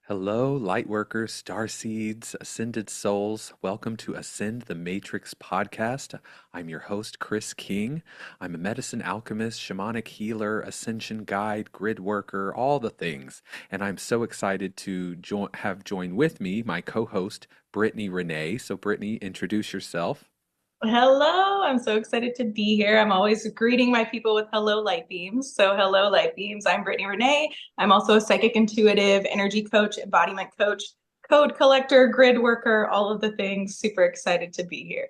Hello, lightworkers, starseeds, ascended souls. Welcome to Ascend the Matrix podcast. I'm your host, Chrys Kyng. I'm a medicine alchemist, shamanic healer, ascension guide, grid worker, all the things. And I'm so excited to have join with me my co-host, Brittany Renee. So, Brittany, introduce yourself. Hello, I'm so excited to be here. I'm always greeting my people with hello, light beams. So, hello, light beams. I'm Brittany Renee. I'm also a psychic intuitive, energy coach, embodiment coach, code collector, grid worker, all of the things. Super excited to be here.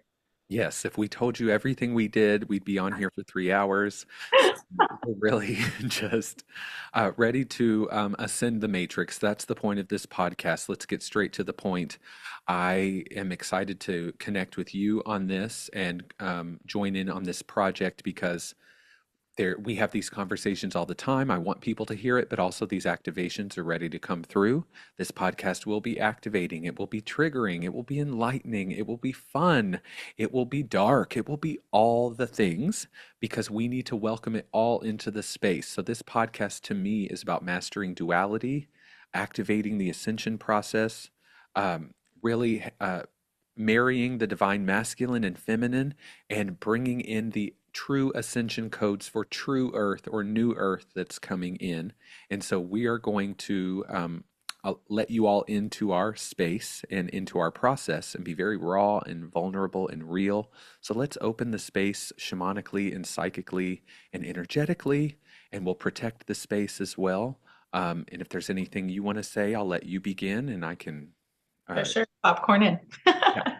Yes, if we told you everything we did, we'd be on here for 3 hours. So we're really just ready to ascend the matrix. That's the point of this podcast. Let's get straight to the point. I am excited to connect with you on this and join in on this project because we have these conversations all the time. I want people to hear it, but also these activations are ready to come through. This podcast will be activating, it will be triggering, it will be enlightening, it will be fun, it will be dark, it will be all the things because we need to welcome it all into the space. So this podcast to me is about mastering duality, activating the ascension process, really marrying the divine masculine and feminine and bringing in the true ascension codes for true earth or new earth that's coming in. And so we are going to I'll let you all into our space and into our process and be very raw and vulnerable and real. So let's open the space shamanically and psychically and energetically, and we'll protect the space as well. And if there's anything you want to say, I'll let you begin and I can, For uh, sure. Popcorn in. yeah.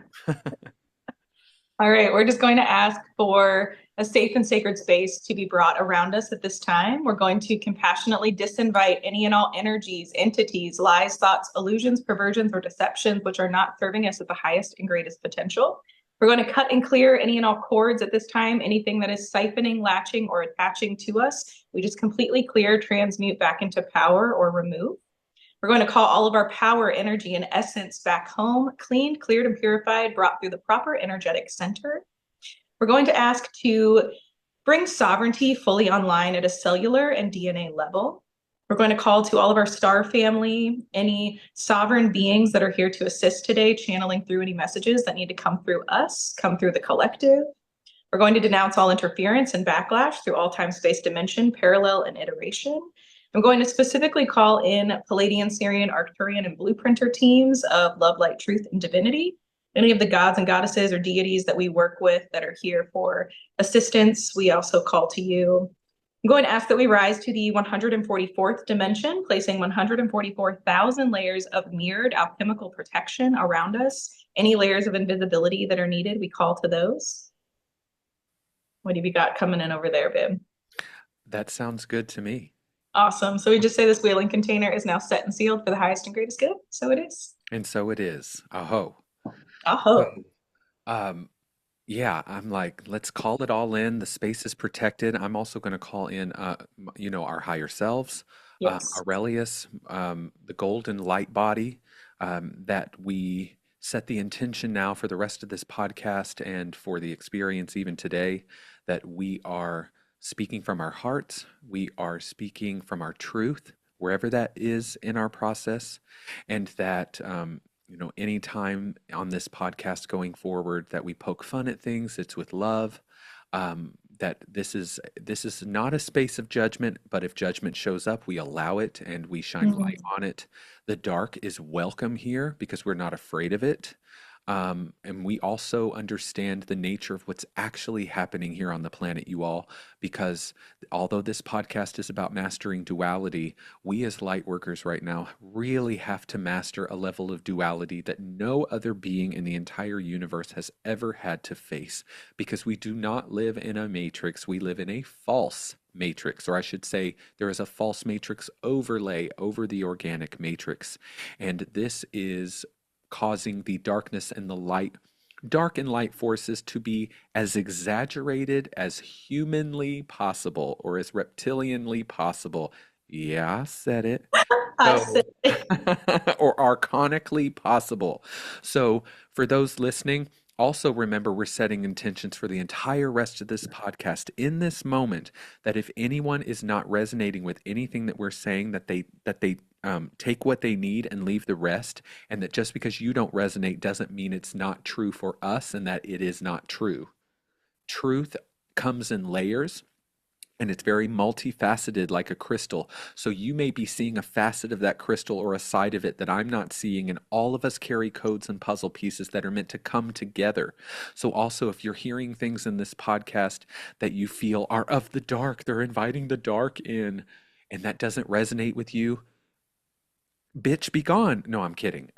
All right, we're just going to ask for a safe and sacred space to be brought around us at this time. We're going to compassionately disinvite any and all energies, entities, lies, thoughts, illusions, perversions, or deceptions which are not serving us at the highest and greatest potential. We're going to cut and clear any and all cords at this time, anything that is siphoning, latching, or attaching to us. We just completely clear, transmute back into power or remove. We're going to call all of our power, energy, and essence back home, cleaned, cleared, and purified, brought through the proper energetic center. We're going to ask to bring sovereignty fully online at a cellular and DNA level. We're going to call to all of our star family, any sovereign beings that are here to assist today, channeling through any messages that need to come through us, come through the collective. We're going to denounce all interference and backlash through all time, space, dimension, parallel, and iteration. I'm going to specifically call in Palladian, Syrian, Arcturian, and Blueprinter teams of love, light, truth, and divinity. Any of the gods and goddesses or deities that we work with that are here for assistance, we also call to you. I'm going to ask that we rise to the 144th dimension, placing 144,000 layers of mirrored alchemical protection around us. Any layers of invisibility that are needed, we call to those. What have you got coming in over there, babe? That sounds good to me. Awesome. So we just say this wheeling container is now set and sealed for the highest and greatest good. So it is. And so it is. Aho. So, Aho. um, yeah, I'm like, let's call it all in. The space is protected. I'm also going to call in, our higher selves, Yes. Aurelius, the golden light body, that we set the intention now for the rest of this podcast and for the experience even today that we are speaking from our hearts. We are speaking from our truth, wherever that is in our process, and that anytime on this podcast going forward that we poke fun at things, it's with love. That this is not a space of judgment, but if judgment shows up, we allow it and we shine light Mhm. on it. The dark is welcome here because we're not afraid of it. And we also understand the nature of what's actually happening here on the planet, you all, because although this podcast is about mastering duality, we as light workers right now really have to master a level of duality that no other being in the entire universe has ever had to face, because we do not live in a matrix, we live in a false matrix, or I should say, there is a false matrix overlay over the organic matrix. And this is causing the darkness and the light, dark and light forces to be as exaggerated as humanly possible or as reptilianly possible. Yeah, I said it. I said So, or archonically possible. So, for those listening, also remember we're setting intentions for the entire rest of this podcast in this moment that if anyone is not resonating with anything that we're saying, that they take what they need and leave the rest, and that just because you don't resonate doesn't mean it's not true for us and that it is not true. Truth comes in layers, and it's very multifaceted like a crystal. So you may be seeing a facet of that crystal or a side of it that I'm not seeing, and all of us carry codes and puzzle pieces that are meant to come together. So also, if you're hearing things in this podcast that you feel are of the dark, they're inviting the dark in, and that doesn't resonate with you, bitch, be gone. No, I'm kidding.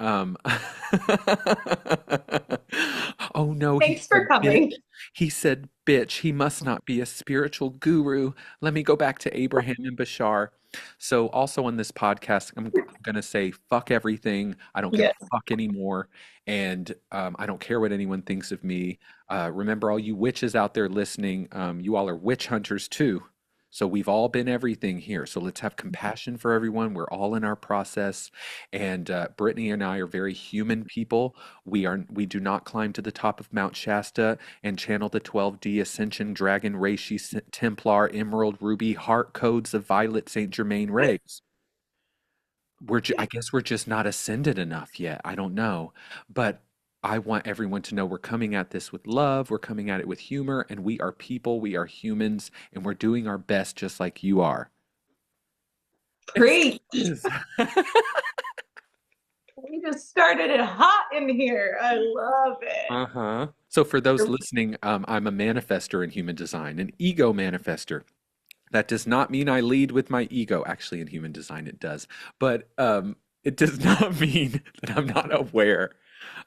Oh no, he Thanks for said bitch. coming. He said bitch. He must not be a spiritual guru. Let me go back to Abraham and Bashar. So also on this podcast, I'm gonna say fuck everything. I don't give Yes. a fuck anymore, and I don't care what anyone thinks of me. Remember, all you witches out there listening, you all are witch hunters too. So we've all been everything here. So let's have compassion for everyone. We're all in our process. And Brittany and I are very human people. We do not climb to the top of Mount Shasta and channel the 12D Ascension Dragon Reishi Templar Emerald Ruby Heart Codes of Violet Saint Germain Rays. I guess we're just not ascended enough yet. I don't know. But I want everyone to know we're coming at this with love, we're coming at it with humor, and we are people, we are humans, and we're doing our best just like you are. Great. Yes. We just started it hot in here. I love it. Uh-huh. So for those listening, I'm a manifester in human design, an ego manifester. That does not mean I lead with my ego. Actually, in human design, it does. But it does not mean that I'm not aware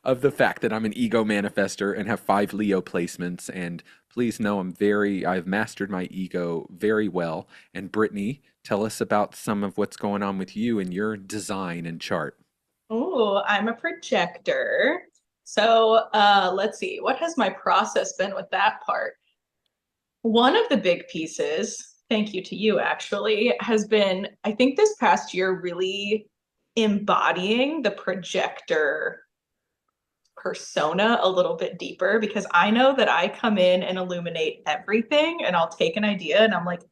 of the fact that I'm an ego manifester and have 5 Leo placements. And please know I've mastered my ego very well. And Brittany, tell us about some of what's going on with you and your design and chart. Oh, I'm a projector. So let's see. What has my process been with that part? One of the big pieces, thank you to you actually, has been, I think this past year, really embodying the projector persona a little bit deeper, because I know that I come in and illuminate everything, and I'll take an idea and I'm like,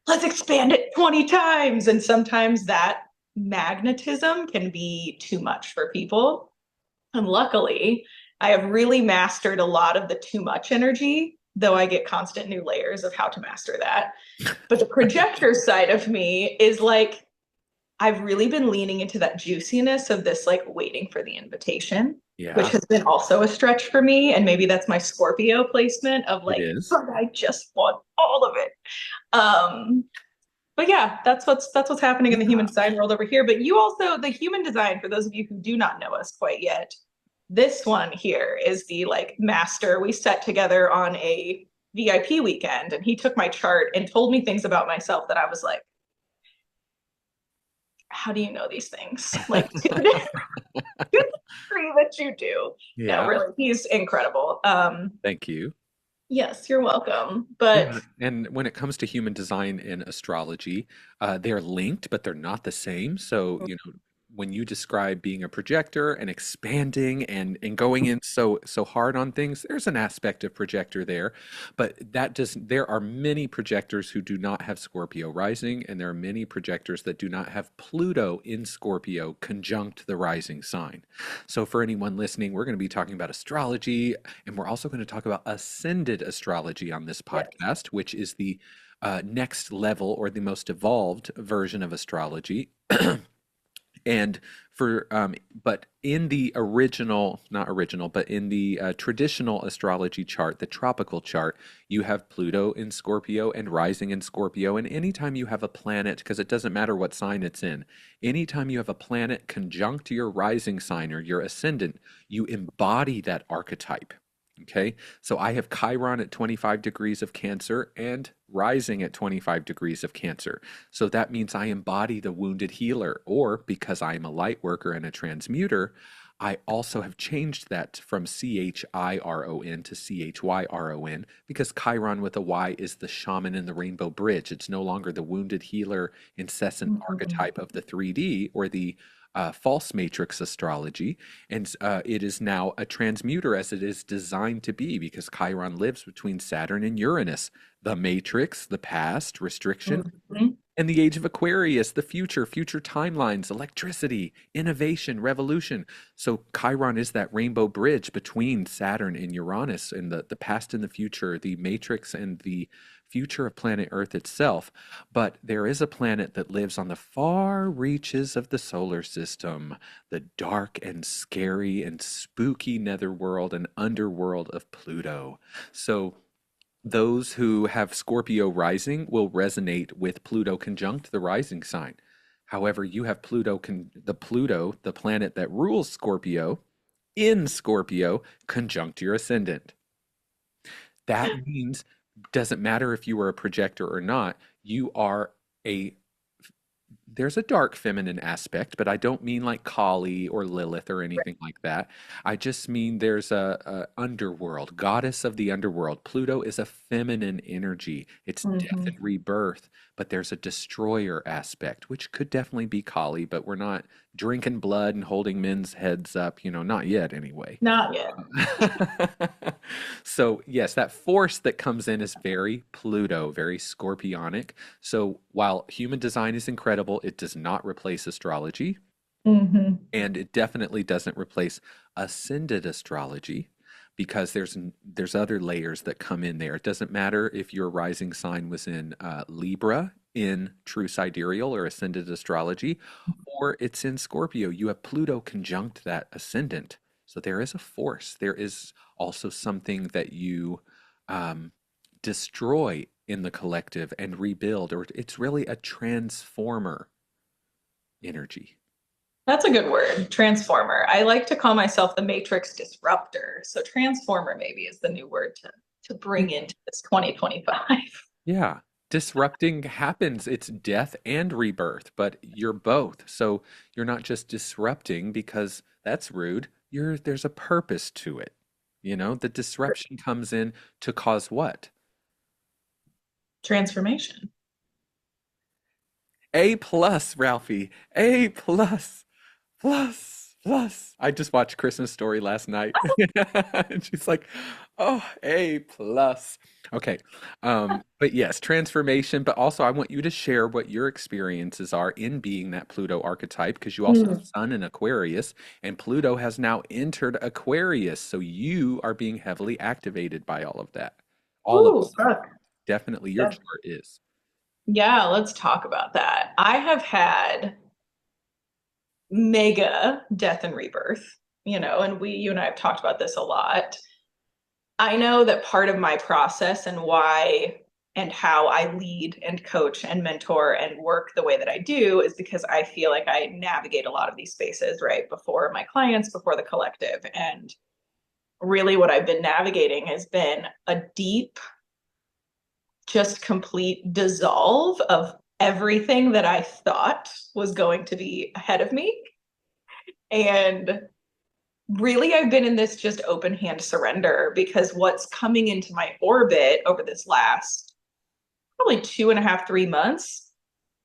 let's expand it 20 times. And sometimes that magnetism can be too much for people. And luckily, I have really mastered a lot of the too much energy, though I get constant new layers of how to master that. But the projector side of me is like, I've really been leaning into that juiciness of this, like waiting for the invitation, which Yeah, has been also a stretch for me. And maybe that's my Scorpio placement of it like, is. but I just want all of it. Um, but yeah, that's what's happening in the human Yeah. design world over here. But you also, the human design, for those of you who do not know us quite yet, this one here is the like master. We sat together on a VIP weekend, and he took my chart and told me things about myself that I was like, how do you know these things? Like to the degree that you do. No, Yeah, really, he's incredible. thank you. Yes, you're welcome. But Yeah, and when it comes to human design and astrology, they're linked, but they're not the same. So, when you describe being a projector and expanding and going in so hard on things, there's an aspect of projector there. But there are many projectors who do not have Scorpio rising, and there are many projectors that do not have Pluto in Scorpio conjunct the rising sign. So for anyone listening, we're going to be talking about astrology, and we're also going to talk about ascended astrology on this yeah. podcast, which is the next level or the most evolved version of astrology. And but in the not original, but in the traditional astrology chart, the tropical chart, you have Pluto in Scorpio and rising in Scorpio. And anytime you have a planet, because it doesn't matter what sign it's in, anytime you have a planet conjunct your rising sign or your ascendant, you embody that archetype. Okay, so I have Chiron at 25 degrees of Cancer and rising at 25 degrees of Cancer. So that means I embody the wounded healer, or because I am a light worker and a transmuter, I also have changed that from Chiron to Chyron, because Chiron with a Y is the shaman in the Rainbow Bridge. It's no longer the wounded healer incessant archetype of the 3D or the false matrix astrology, and it is now a transmuter as it is designed to be, because Chiron lives between Saturn and Uranus, the matrix, the past, restriction, Mhm. And the age of Aquarius, the future, future timelines, electricity, innovation, revolution. So Chiron is that rainbow bridge between Saturn and Uranus, and the past and the future, the matrix and the future of planet Earth itself. But there is a planet that lives on the far reaches of the solar system, the dark and scary and spooky netherworld and underworld of Pluto. So those who have Scorpio rising will resonate with Pluto conjunct the rising sign. However, you have Pluto, the planet that rules Scorpio, in Scorpio, conjunct your ascendant. That means, doesn't matter if you are a projector or not, you are a there's a dark feminine aspect, but I don't mean like Kali or Lilith or anything like that. I just mean there's a underworld, goddess of the underworld. Pluto is a feminine energy. It's death and Mhm. rebirth, but there's a destroyer aspect, which could definitely be Kali, but we're not drinking blood and holding men's heads up, not yet anyway. Not yet. So, yes, that force that comes in is very Pluto, very scorpionic. So, while human design is incredible, it does not replace astrology, Hmm. and it definitely doesn't replace ascended astrology because there's other layers that come in there. It doesn't matter if your rising sign was in Libra in true sidereal or ascended astrology, or it's in Scorpio. You have Pluto conjunct that ascendant. So there is a force. There is also something that you um, destroy in the collective and rebuild, or it's really a transformer energy. That's a good word, transformer. I like to call myself the matrix disruptor. So transformer maybe is the new word to bring into this 2025. Yeah. Disrupting happens. It's death and rebirth, but you're both. So you're not just disrupting because that's rude. There's a purpose to it. The disruption comes in to cause what? Transformation. A plus, Ralphie. A plus. Plus, plus. I just watched Christmas Story last night. And she's like, oh, A plus. Okay. But yes, transformation, but also I want you to share what your experiences are in being that Pluto archetype, because you also have Mm. Sun in Aquarius, and Pluto has now entered Aquarius. So you are being heavily activated by all of that. All of Ooh, us are. fuck. Definitely your Yeah. chart is. Yeah, let's talk about that. I have had mega death and rebirth, and you and I have talked about this a lot. I know that part of my process and why and how I lead and coach and mentor and work the way that I do is because I feel like I navigate a lot of these spaces, right? Before my clients, before the collective. And really what I've been navigating has been a deep, just complete dissolve of everything that I thought was going to be ahead of me. And really, I've been in this just open hand surrender because what's coming into my orbit over this last probably 2.5, 3 months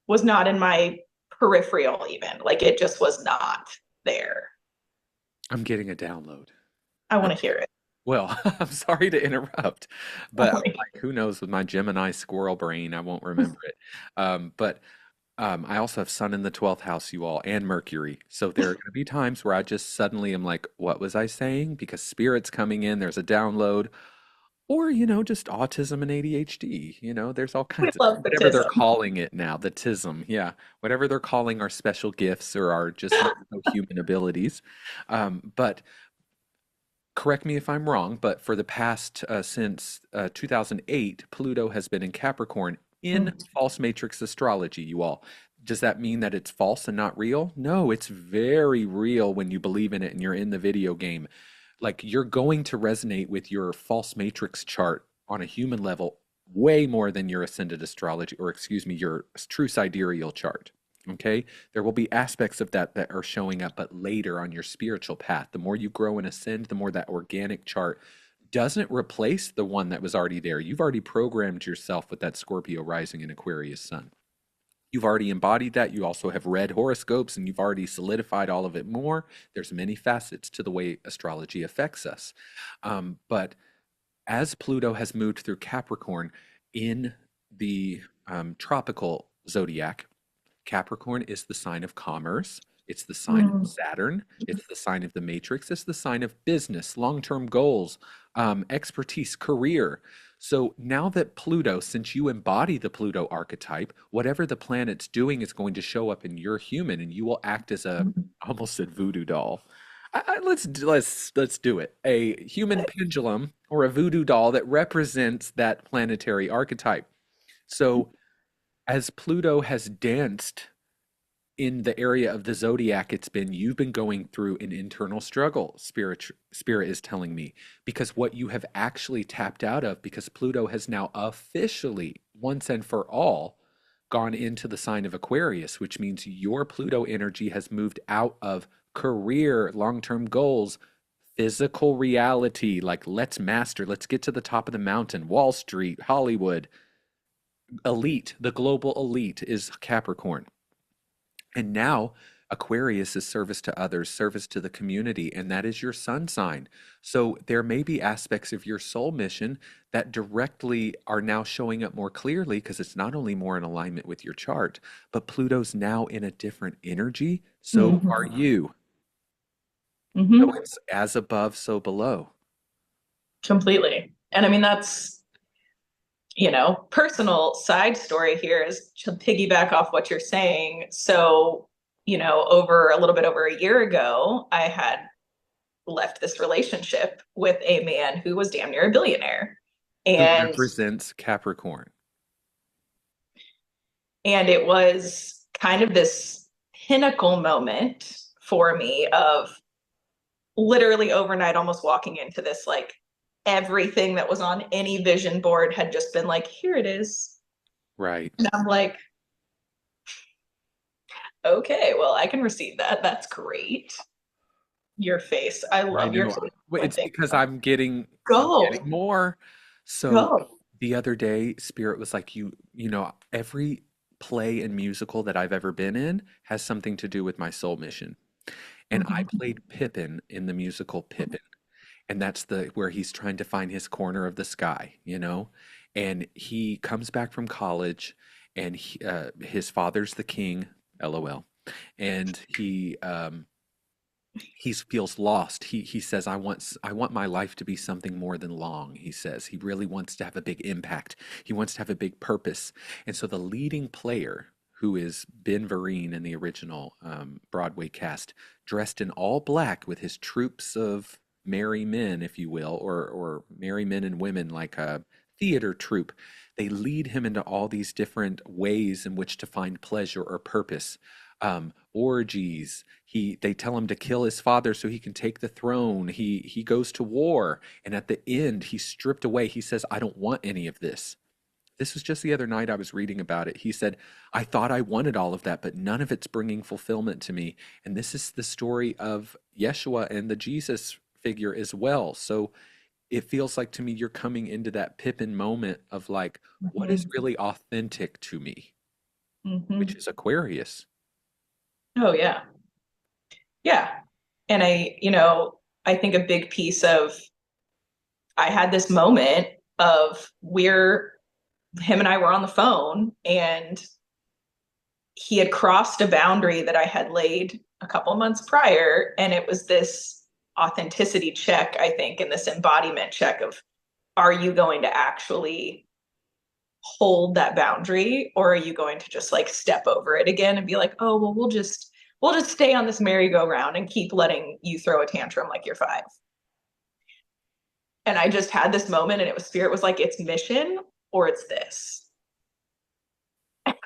was not in my peripheral, even. Like it just was not there. I'm getting a download. I want to hear it. Well, I'm sorry to interrupt, but like, who knows with my Gemini squirrel brain, I won't remember it. But I also have Sun in the 12th house, you all, and Mercury. So there are going to be times where I just suddenly am like, what was I saying? Because spirit's coming in, there's a download, or, just autism and ADHD. There's all We kinds of love whatever they're baptism. calling it now, the tism. Yeah, whatever they're calling our special gifts or our just human abilities. But correct me if I'm wrong, but for the past since 2008, Pluto has been in Capricorn in Mm. false matrix astrology, you all. Does that mean that it's false and not real? No, it's very real when you believe in it and you're in the video game. Like you're going to resonate with your false matrix chart on a human level way more than your ascended astrology, or excuse me, your true sidereal chart. Okay, there will be aspects of that are showing up, but later on your spiritual path. The more you grow and ascend, the more that organic chart doesn't replace the one that was already there. You've already programmed yourself with that Scorpio rising and Aquarius sun. You've already embodied that. You also have read horoscopes and you've already solidified all of it more. There's many facets to the way astrology affects us. But as Pluto has moved through Capricorn in the tropical zodiac. Capricorn is the sign of commerce. It's the sign of Mm. Saturn. It's the sign of the matrix. It's the sign of business, long-term goals, expertise, career. So now that Pluto, since you embody the Pluto archetype, whatever the planet's doing is going to show up in your human, and you will act as a, I almost said voodoo doll. Let's do it. A human pendulum or a voodoo doll that represents that planetary archetype. So as Pluto has danced in the area of the zodiac, you've been going through an internal struggle, spirit is telling me, because what you have actually tapped out of, because Pluto has now officially once and for all gone into the sign of Aquarius, which means your Pluto energy has moved out of career, long-term goals, physical reality, like let's get to the top of the mountain, Wall Street, Hollywood. Elite, the global elite is Capricorn. And now Aquarius is service to others, service to the community, and that is your sun sign. So there may be aspects of your soul mission that directly are now showing up more clearly because it's not only more in alignment with your chart, but Pluto's now in a different energy. So Mhm. are you. So Mhm. it's as above, so below. Completely. And I mean, that's, personal side story here is to piggyback off what you're saying. So, over a little bit over a year ago, I had left this relationship with a man who was damn near a billionaire. Who And represents Capricorn. and it was kind of this pinnacle moment for me of literally overnight almost walking into this, like, everything that was on any vision board had just been like, here it is. Right. And I'm like, okay, well, I can receive that. That's great. Your face. I I love your know. face Well, when it's things because are I'm go, getting more. So go. the other day, Spirit was like, every play and musical that I've ever been in has something to do with my soul mission. And I Mhm. played Pippin in the musical Pippin. And that's the where he's trying to find his corner of the sky. And he comes back from college and his father's the king, LOL. And he feels lost. He says, I want my life to be something more than long. He says he really wants to have a big impact. He wants to have a big purpose. And so the leading player, who is Ben Vereen in the original Broadway cast, dressed in all black with his troops of merry men, if you will, or merry men and women, like a theater troupe. They lead him into all these different ways in which to find pleasure or purpose. Orgies. They tell him to kill his father so he can take the throne. He goes to war, and at the end, he's stripped away. He says, "I don't want any of this." This was just the other night I was reading about it. He said, "I thought I wanted all of that, but none of it's bringing fulfillment to me." And this is the story of Yeshua and the Jesus figure as well. So it feels like to me you're coming into that Pippin moment of like, what is Mhm. really authentic to me, which Mhm. is Aquarius. Oh yeah. Yeah. And I think a big piece of I had this moment of him and I were on the phone and he had crossed a boundary that I had laid a couple months prior. And it was this authenticity check, I think, and this embodiment check of, are you going to actually hold that boundary, or are you going to just like step over it again and be like, oh, well, we'll just stay on this merry-go-round and keep letting you throw a tantrum like you're five. And I just had this moment and Spirit was like, it's mission or it's this.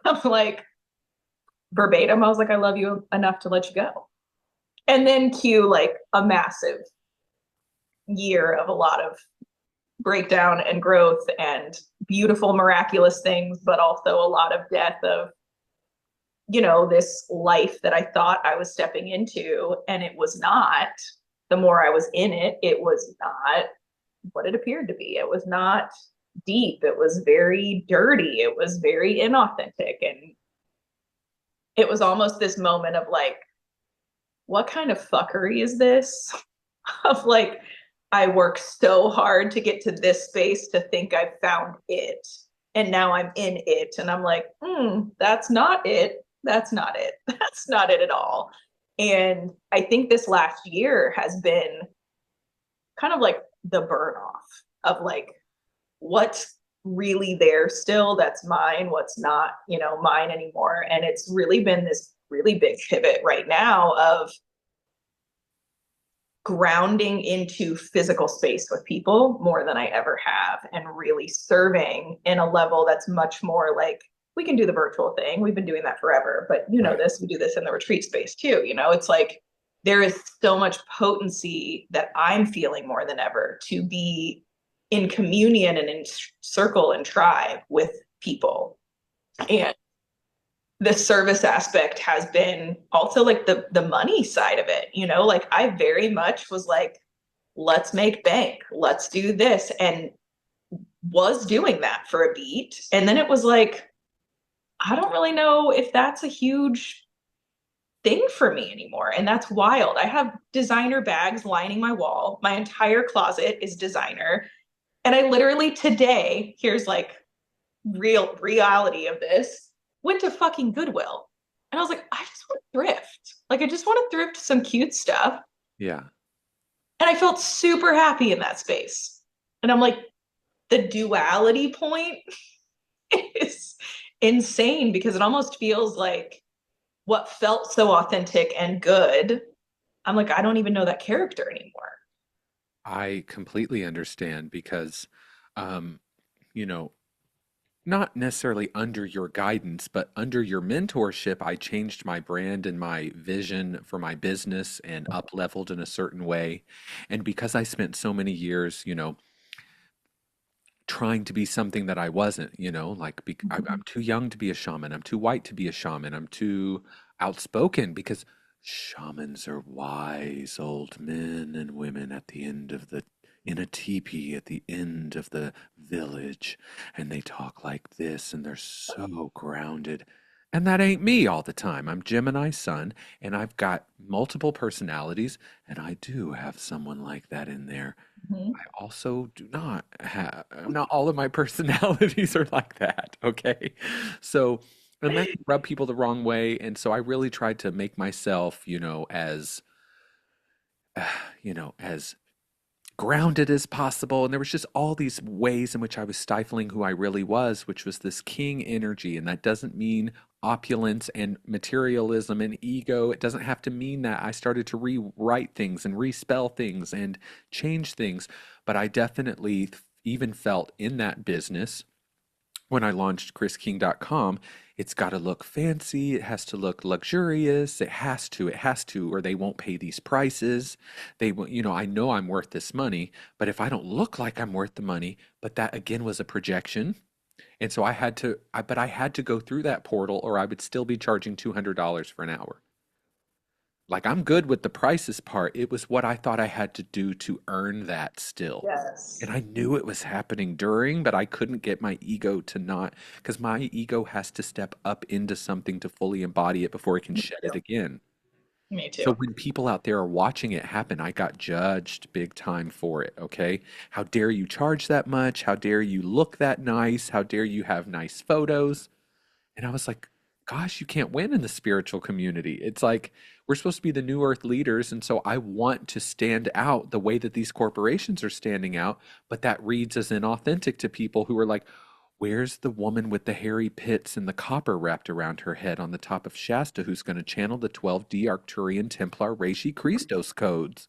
I'm like, verbatim, I was like, I love you enough to let you go. And then cue like a massive year of a lot of breakdown and growth and beautiful, miraculous things, but also a lot of death of, this life that I thought I was stepping into. And it was not. The more I was in it, it was not what it appeared to be. It was not deep. It was very dirty. It was very inauthentic. And it was almost this moment of like, what kind of fuckery is this? Of like, I work so hard to get to this space to think I've found it. And now I'm in it. And I'm like, that's not it. That's not it. That's not it at all. And I think this last year has been kind of like the burn off of like what's really there still that's mine, what's not, mine anymore. And it's really been this really big pivot right now of grounding into physical space with people more than I ever have, and really serving in a level that's much more like, we can do the virtual thing. We've been doing that forever, but Right. this, we do this in the retreat space too. It's like there is so much potency that I'm feeling more than ever to be in communion and in circle and tribe with people. And the service aspect has been also like the money side of it, like I very much was like, let's make bank, let's do this, and was doing that for a beat. And then it was like, I don't really know if that's a huge thing for me anymore. And that's wild. I have designer bags lining my wall. My entire closet is designer. And I literally today, here's like real reality of this, went to fucking Goodwill. And I was like, I just want to thrift. Like, I just want to thrift some cute stuff. Yeah. And I felt super happy in that space. And I'm like, the duality point is insane because it almost feels like what felt so authentic and good. I'm like, I don't even know that character anymore. I completely understand because, um, you know, not necessarily under your guidance, but under your mentorship, I changed my brand and my vision for my business and up leveled in a certain way. And because I spent so many years, trying to be something that I wasn't, like I'm too young to be a shaman. I'm too white to be a shaman. I'm too outspoken because shamans are wise old men and women at the end of the in a teepee at the end of the village, and they talk like this and they're so grounded. And that ain't me all the time. I'm Gemini sun and I've got multiple personalities, and I do have someone like that in there. Mm-hmm. I also do not have, not all of my personalities are like that, okay? So, and that can rub people the wrong way. And so I really tried to make myself, as grounded as possible. And there was just all these ways in which I was stifling who I really was, which was this king energy. And that doesn't mean opulence and materialism and ego. It doesn't have to mean that. I started to rewrite things and respell things and change things. But I definitely even felt in that business when I launched ChrysKyng.com, it's got to look fancy. It has to look luxurious. It has to, or they won't pay these prices. They will, I know I'm worth this money, but if I don't look like I'm worth the money, but that again was a projection. And so but I had to go through that portal or I would still be charging $200 for an hour. Like I'm good with the prices part. It was what I thought I had to do to earn that still. Yes. And I knew it was happening during, but I couldn't get my ego to not, because my ego has to step up into something to fully embody it before it can Me shed it too. again. Me So too. when people out there are watching it happen, I got judged big time for it, okay? How dare you charge that much? How dare you look that nice? How dare you have nice photos? And I was like, gosh, you can't win in the spiritual community. It's like we're supposed to be the new earth leaders. And so I want to stand out the way that these corporations are standing out. But that reads as inauthentic to people who are like, where's the woman with the hairy pits and the copper wrapped around her head on the top of Shasta who's going to channel the 12D Arcturian Templar Reishi Christos codes?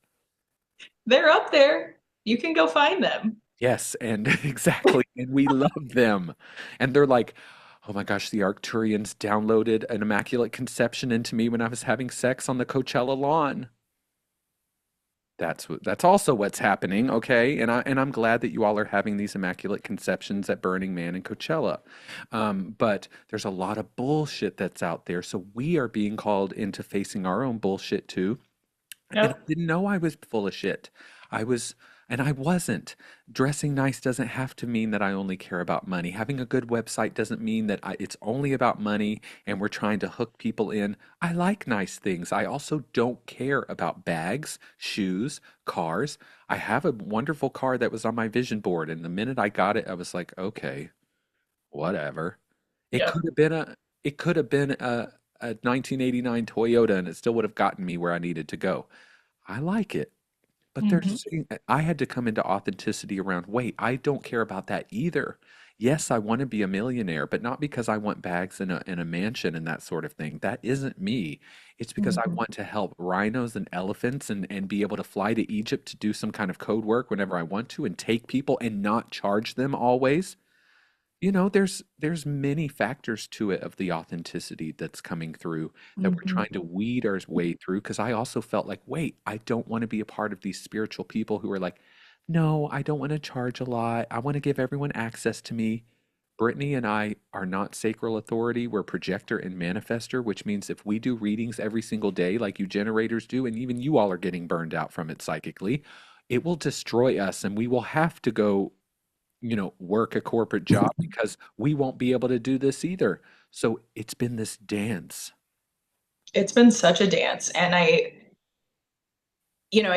They're up there. You can go find them. Yes, and exactly. And we love them. And they're like, oh my gosh, the Arcturians downloaded an Immaculate Conception into me when I was having sex on the Coachella lawn. That's also what's happening, okay? And I'm glad that you all are having these Immaculate Conceptions at Burning Man and Coachella. But there's a lot of bullshit that's out there. So we are being called into facing our own bullshit too. And I Yep. didn't know I was full of shit. I was, and I wasn't. Dressing nice doesn't have to mean that I only care about money. Having a good website doesn't mean that it's only about money and we're trying to hook people in. I like nice things. I also don't care about bags, shoes, cars. I have a wonderful car that was on my vision board, and the minute I got it, I was like, okay, whatever. It Yep. could have been a 1989 Toyota and it still would have gotten me where I needed to go. I like it. But Hmm. I had to come into authenticity around, wait, I don't care about that either. Yes, I want to be a millionaire, but not because I want bags in a mansion and that sort of thing. That isn't me. It's because I Hmm. want to help rhinos and elephants and be able to fly to Egypt to do some kind of code work whenever I want to and take people and not charge them always. You know, there's many factors to it of the authenticity that's coming through that we're Hmm. trying to weed our way through. Because I also felt like, wait, I don't want to be a part of these spiritual people who are like, no, I don't want to charge a lot. I want to give everyone access to me. Brittany and I are not sacral authority. We're projector and manifester, which means if we do readings every single day, like you generators do, and even you all are getting burned out from it psychically, it will destroy us and we will have to go, work a corporate job because we won't be able to do this either. So it's been this dance. It's been such a dance. And I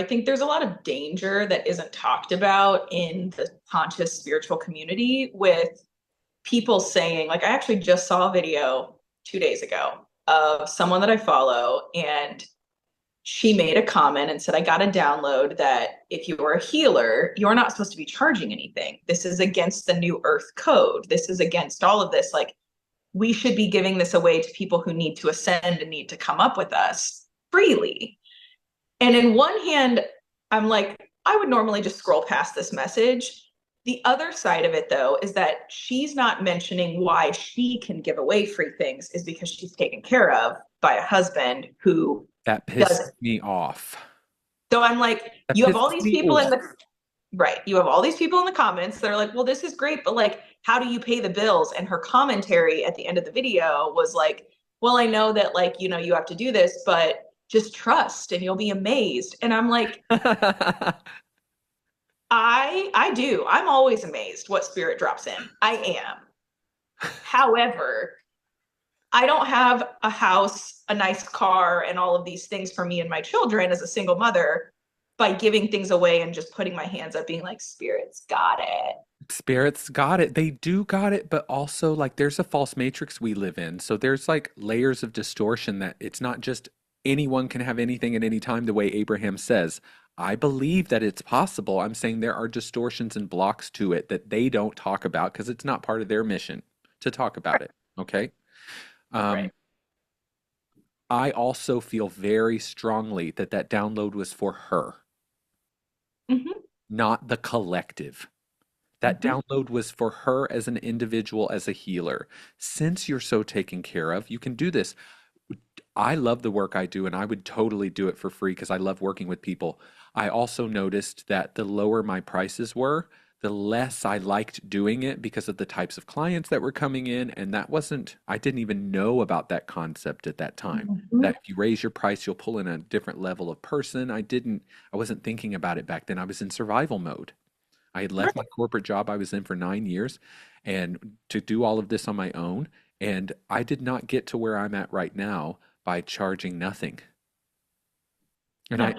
think there's a lot of danger that isn't talked about in the conscious spiritual community with people saying, like, I actually just saw a video 2 days ago of someone that I follow, and she made a comment and said, I got a download that if you're a healer, you're not supposed to be charging anything. This is against the new earth code. This is against all of this. Like, we should be giving this away to people who need to ascend and need to come up with us freely. And in one hand, I'm like, I would normally just scroll past this message. The other side of it, though, is that she's not mentioning why she can give away free things is because she's taken care of by a husband who That does pisses it. me off. So I'm like, That you have all pisses these me people in off. the right. You have all these people in the comments that are like, well, this is great, but like, how do you pay the bills? And her commentary at the end of the video was like, well, I know that like, you have to do this, but just trust and you'll be amazed. And I'm like, I do. I'm always amazed what spirit drops in. I am. However, I don't have a house, a nice car, and all of these things for me and my children as a single mother by giving things away and just putting my hands up, being like, spirits got it. Spirits got it. They do got it, but also like there's a false matrix we live in. So there's like layers of distortion that it's not just anyone can have anything at any time the way Abraham says. I believe that it's possible. I'm saying there are distortions and blocks to it that they don't talk about because it's not part of their mission to talk about it. Okay. Um, Right. I also feel very strongly that that download was for her, Mm-hmm. not the collective. That Mm-hmm. download was for her as an individual, as a healer. Since you're so taken care of, you can do this. I love the work I do, and I would totally do it for free because I love working with people. I also noticed that the lower my prices were, the less I liked doing it because of the types of clients that were coming in. And I didn't even know about that concept at that time. Mm-hmm. That if you raise your price, you'll pull in a different level of person. I wasn't thinking about it back then. I was in survival mode. I had left my Right. corporate job I was in for 9 years and to do all of this on my own. And I did not get to where I'm at right now by charging nothing. And No.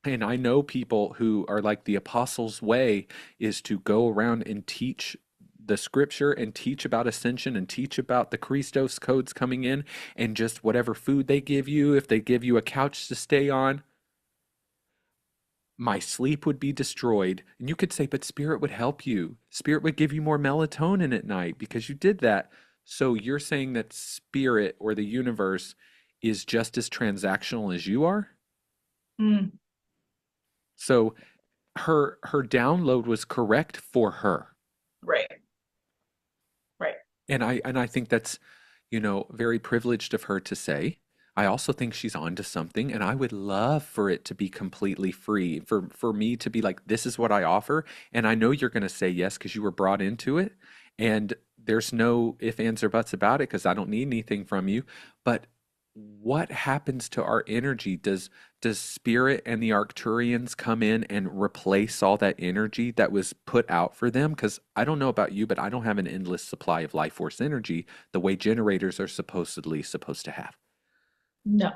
I know people who are like the apostles' way is to go around and teach the scripture and teach about ascension and teach about the Christos codes coming in and just whatever food they give you, if they give you a couch to stay on, my sleep would be destroyed. And you could say, but spirit would help you. Spirit would give you more melatonin at night because you did that. So you're saying that spirit or the universe is just as transactional as you are? Mm. So her download was correct for her. Right. Right. And I think that's, very privileged of her to say. I also think she's onto something, and I would love for it to be completely free, for me to be like, this is what I offer, and I know you're going to say yes because you were brought into it, and there's no if, ands, or buts about it because I don't need anything from you. But what happens to our energy? Does spirit and the Arcturians come in and replace all that energy that was put out for them? Because I don't know about you, but I don't have an endless supply of life force energy the way generators are supposed to have. No,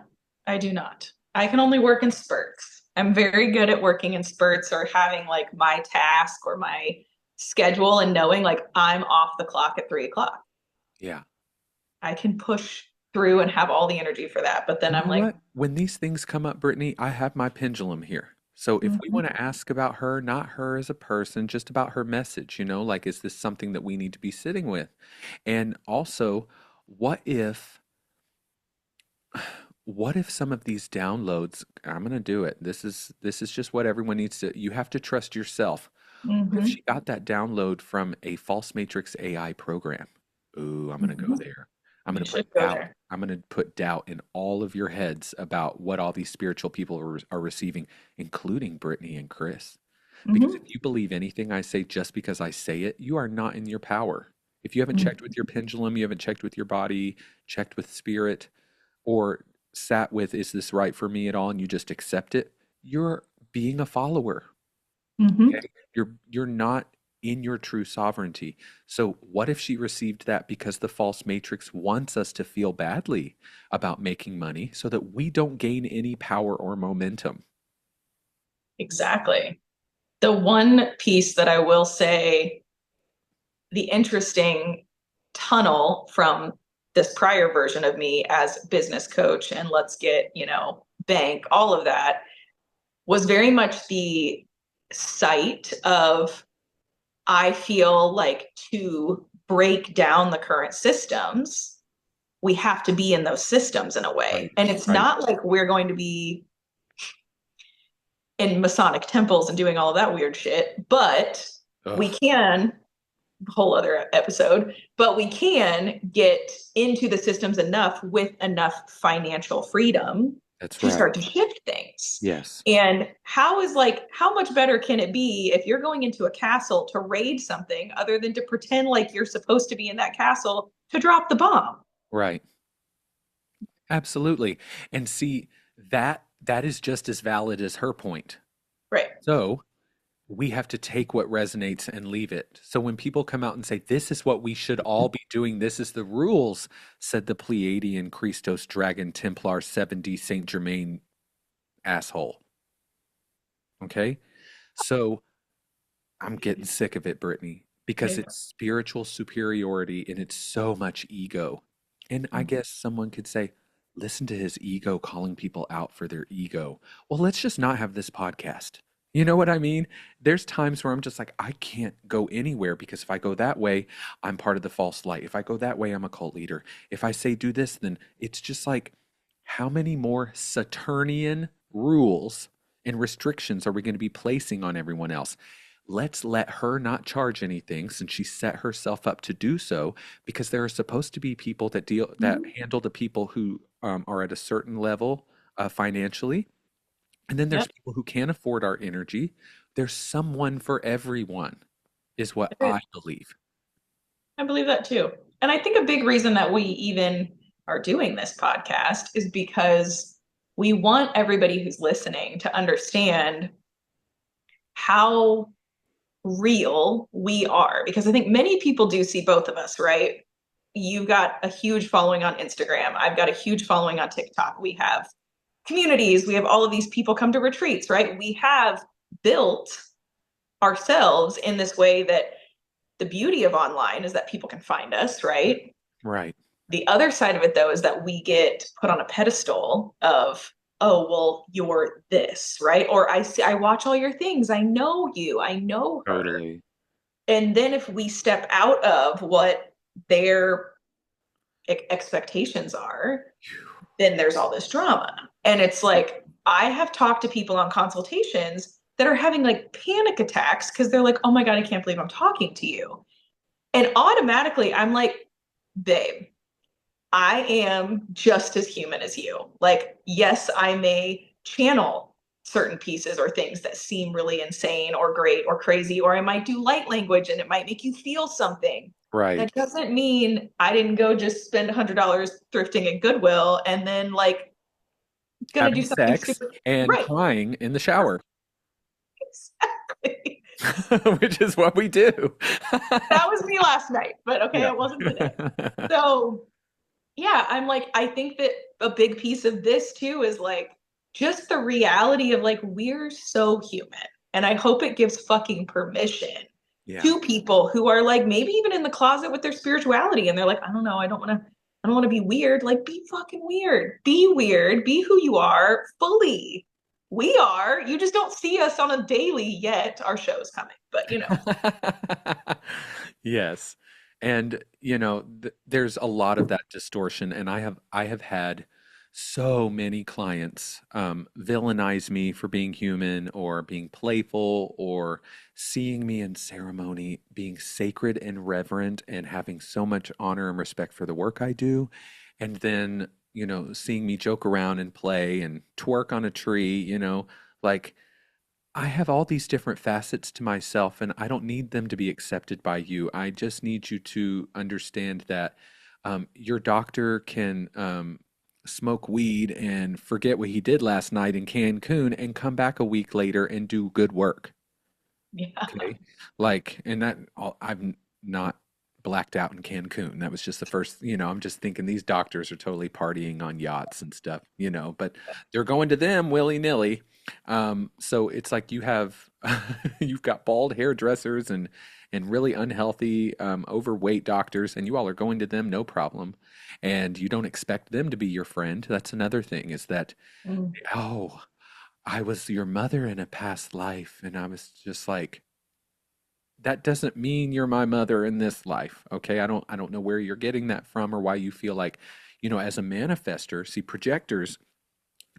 I do not. I can only work in spurts. I'm very good at working in spurts or having like my task or my schedule and knowing like I'm off the clock at 3 o'clock. Yeah. I can push through and have all the energy for that. But then You I'm know like, what? When these things come up, Brittany, I have my pendulum here. So if we mhm, want to ask about her, not her as a person, just about her message, like, is this something that we need to be sitting with? And also, what if, what if some of these downloads, I'm going to do it. This is just what everyone needs to, you have to trust yourself. What if mhm, she got that download from a false matrix AI program? Ooh, I'm going to go mhm. there. I'm You going to put should go doubt. there. I'm going to put doubt in all of your heads about what all these spiritual people are receiving, including Brittany and Chrys. Because if Hmm. you believe anything I say just because I say it, you are not in your power. If you haven't checked with Hmm. your pendulum, you haven't checked with your body, checked with spirit, or sat with, is this right for me at all? And you just accept it, you're being a follower. Hmm. Okay. You're not in your true sovereignty. So what if she received that because the false matrix wants us to feel badly about making money so that we don't gain any power or momentum? Exactly. The one piece that I will say, the interesting tunnel from this prior version of me as business coach and let's get, bank, all of that was very much the sight of I feel like to break down the current systems, we have to be in those systems in a way. Right. And it's Right. not like we're going to be in Masonic temples and doing all of that weird shit, but we Ugh, can, whole other episode, but we can get into the systems enough with enough financial freedom that's to right. start to shift things. Yes. And how much better can it be if you're going into a castle to raid something other than to pretend like you're supposed to be in that castle to drop the bomb? Right. Absolutely. And see, that is just as valid as her point. Right. So we have to take what resonates and leave it. So when people come out and say, this is what we should all be doing, this is the rules, said the Pleiadian Christos Dragon Templar 7D Saint Germain asshole. Okay? So I'm getting sick of it, Brittany, because it's spiritual superiority and it's so much ego. And I guess someone could say, listen to his ego calling people out for their ego. Well, let's just not have this podcast. You know what I mean? There's times where I'm just like, I can't go anywhere because if I go that way, I'm part of the false light. If I go that way, I'm a cult leader. If I say do this, then it's just like, how many more Saturnian rules and restrictions are we going to be placing on everyone else? Let's let her not charge anything since she set herself up to do so, because there are supposed to be people that Mhm. handle the people who are at a certain level financially, and then there's Yep. people who can't afford our energy. There's someone for everyone, is what There I is. believe. I believe that too. And I think a big reason that we even are doing this podcast is because we want everybody who's listening to understand how real we are. Because I think many people do see both of us, right? You've got a huge following on Instagram. I've got a huge following on TikTok. We have communities. We have all of these people come to retreats, right? We have built ourselves in this way that the beauty of online is that people can find us, right? Right. The other side of it, though, is that we get put on a pedestal of, oh, well, you're this, right? Or I watch all your things. I know you. I know her. Totally. And then if we step out of what their expectations are, then there's all this drama. And it's like, I have talked to people on consultations that are having like panic attacks because they're like, oh my God, I can't believe I'm talking to you. And automatically I'm like, babe, I am just as human as you. Like, yes, I may channel certain pieces or things that seem really insane or great or crazy, or I might do light language and it might make you feel something. Right. That doesn't mean I didn't go just spend $100 thrifting at Goodwill and then like gonna do Having something sex stupid. and Right. crying in the shower, Exactly. which is what we do. That was me last night, but okay, Yeah. it wasn't today. So yeah, I'm like, I think that a big piece of this too is like just the reality of like, we're so human. And I hope it gives fucking permission Yeah. to people who are like maybe even in the closet with their spirituality and they're like, I don't know, I don't want to be weird. Like, be fucking weird. Be weird. Be who you are fully. We are. You just don't see us on a daily yet. Our show's coming, but you know. Yes. And there's a lot of that distortion, and I have had so many clients villainize me for being human or being playful or seeing me in ceremony being sacred and reverent and having so much honor and respect for the work I do. And then, seeing me joke around and play and twerk on a tree, like I have all these different facets to myself, and I don't need them to be accepted by you. I just need you to understand that your doctor can smoke weed and forget what he did last night in Cancun and come back a week later and do good work. Yeah. Okay. Like, and I've not blacked out in Cancun. That was just the first, I'm just thinking these doctors are totally partying on yachts and stuff, but they're going to them willy-nilly. So it's like you've got bald hairdressers and really unhealthy, overweight doctors, and you all are going to them no problem. And you don't expect them to be your friend. That's another thing is that, Mm. oh, I was your mother in a past life. And I was just like, that doesn't mean you're my mother in this life. Okay. I don't know where you're getting that from or why you feel like, as a manifester, see projectors,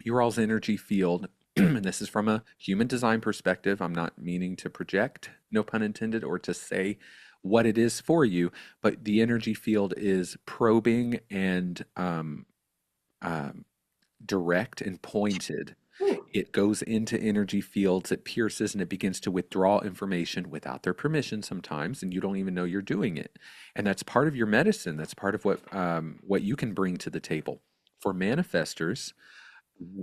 your all's energy field, and this is from a human design perspective. I'm not meaning to project, no pun intended, or to say what it is for you, but the energy field is probing and um, direct and pointed. Ooh. It goes into energy fields, it pierces, and it begins to withdraw information without their permission sometimes, and you don't even know you're doing it. And that's part of your medicine. That's part of what you can bring to the table. For manifestors,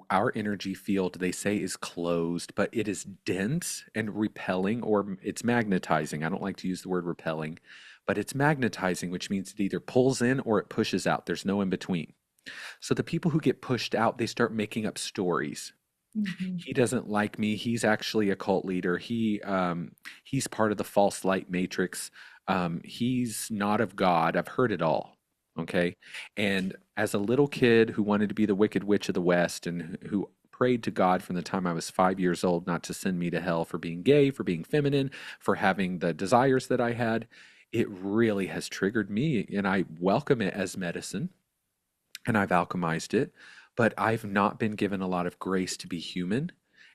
our energy field, they say, is closed, but it is dense and repelling, or it's magnetizing. I don't like to use the word repelling, but it's magnetizing, which means it either pulls in or it pushes out. There's no in between. So the people who get pushed out, they start making up stories. Mhm. He doesn't like me. He's actually a cult leader. He's part of the false light matrix. He's not of God. I've heard it all. Okay. And as a little kid who wanted to be the Wicked Witch of the West and who prayed to God from the time I was 5 years old not to send me to hell for being gay, for being feminine, for having the desires that I had, it really has triggered me. And I welcome it as medicine and I've alchemized it, but I've not been given a lot of grace to be human.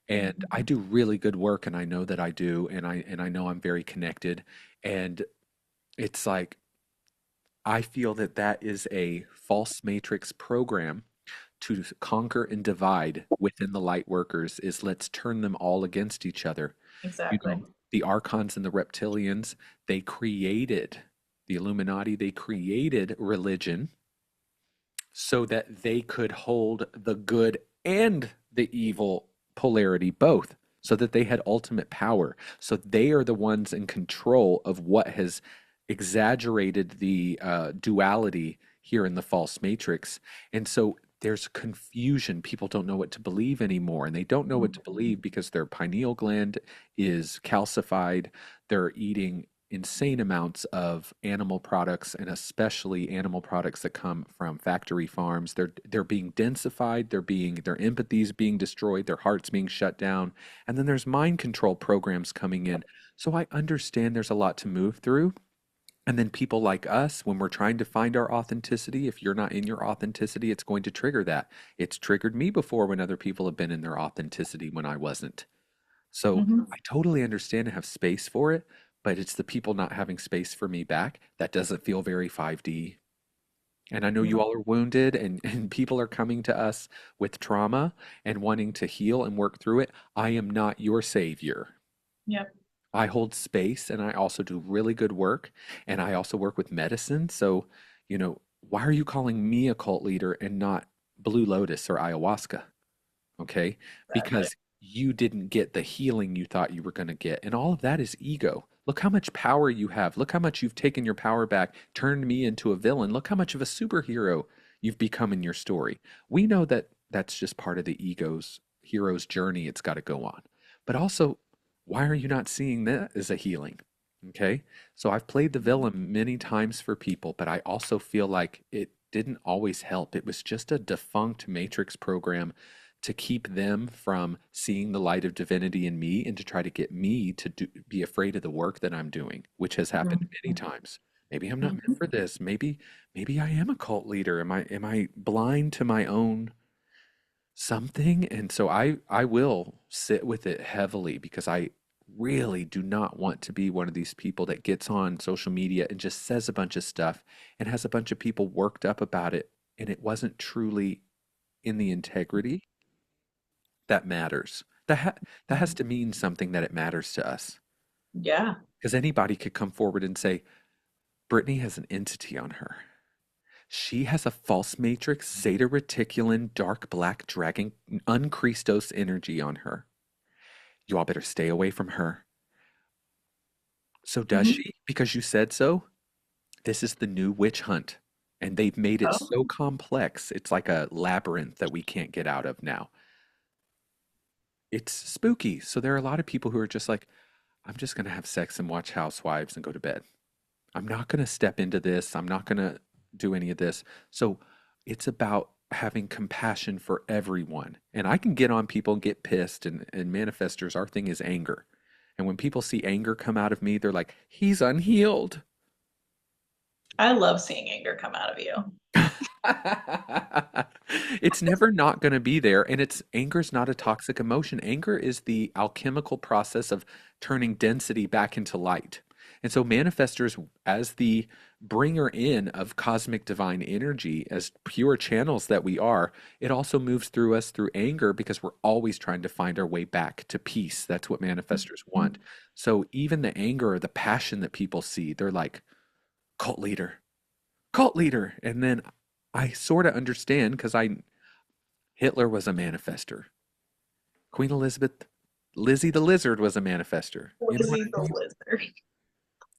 And I Mhm. do really good work, and I know that I do, and I know I'm very connected. And it's like I feel that that is a false matrix program to conquer and divide within the light workers is let's turn them all against each other. You Exactly. know, the Archons and the reptilians, they created the Illuminati, they created religion so that they could hold the good and the evil polarity both, so that they had ultimate power. So they are the ones in control of what has exaggerated the duality here in the false matrix. And so there's confusion. People don't know what to believe anymore. And they don't know what to Mhm. believe because their pineal gland is calcified. They're eating insane amounts of animal products and especially animal products that come from factory farms. They're being densified, their empathy is being destroyed, their hearts being shut down. And then there's mind control programs coming in. So I understand there's a lot to move through. And then people like us, when we're trying to find our authenticity, if you're not in your authenticity, it's going to trigger that. It's triggered me before when other people have been in their authenticity when I wasn't. So Mhm. I totally understand and have space for it, but it's the people not having space for me back that doesn't feel very 5D. And I know you Yep. all are wounded and people are coming to us with trauma and wanting to heal and work through it. I am not your savior. Yep. I hold space and I also do really good work and I also work with medicine. So, why are you calling me a cult leader and not Blue Lotus or ayahuasca? Okay? Exactly. Because you didn't get the healing you thought you were going to get. And all of that is ego. Look how much power you have. Look how much you've taken your power back, turned me into a villain. Look how much of a superhero you've become in your story. We know that that's just part of the ego's hero's journey it's got to go on. But also, why are you not seeing that as a healing? Okay. So I've played the villain many times for people, but I also feel like it didn't always help. It was just a defunct matrix program to keep them from seeing the light of divinity in me and to try to get me to be afraid of the work that I'm doing, which has happened many times. Maybe I'm not meant Mhm. for this. Maybe I am a cult leader. Am I blind to my own something? And so I will sit with it heavily because I really do not want to be one of these people that gets on social media and just says a bunch of stuff and has a bunch of people worked up about it, and it wasn't truly in the integrity that matters. That has to mean something, that it matters to us, Yeah. because anybody could come forward and say Brittany has an entity on her. She has a false matrix, zeta reticulin, dark black dragon, uncristos energy on her. You all better stay away from her. So does Mhm. she? Because you said so? This is the new witch hunt. And they've made it Oh, so complex. It's like a labyrinth that we can't get out of now. It's spooky. So there are a lot of people who are just like, I'm just going to have sex and watch Housewives and go to bed. I'm not going to step into this. I'm not going to do any of this. So it's about having compassion for everyone. And I can get on people and get pissed, and manifestors, our thing is anger. And when people see anger come out of me, they're like, he's unhealed. I love seeing anger come out of you. It's never not going to be there. And it's anger's not a toxic emotion. Anger is the alchemical process of turning density back into light. And so, manifestors, as the bringer in of cosmic divine energy, as pure channels that we are, it also moves through us through anger because we're always trying to find our way back to peace. That's what manifestors want. So, even the anger or the passion that people see, they're like, cult leader, cult leader. And then I sort of understand because I Hitler was a manifester. Queen Elizabeth, Lizzie the Lizard was a manifester. You know what Lizzie I the mean? lizard.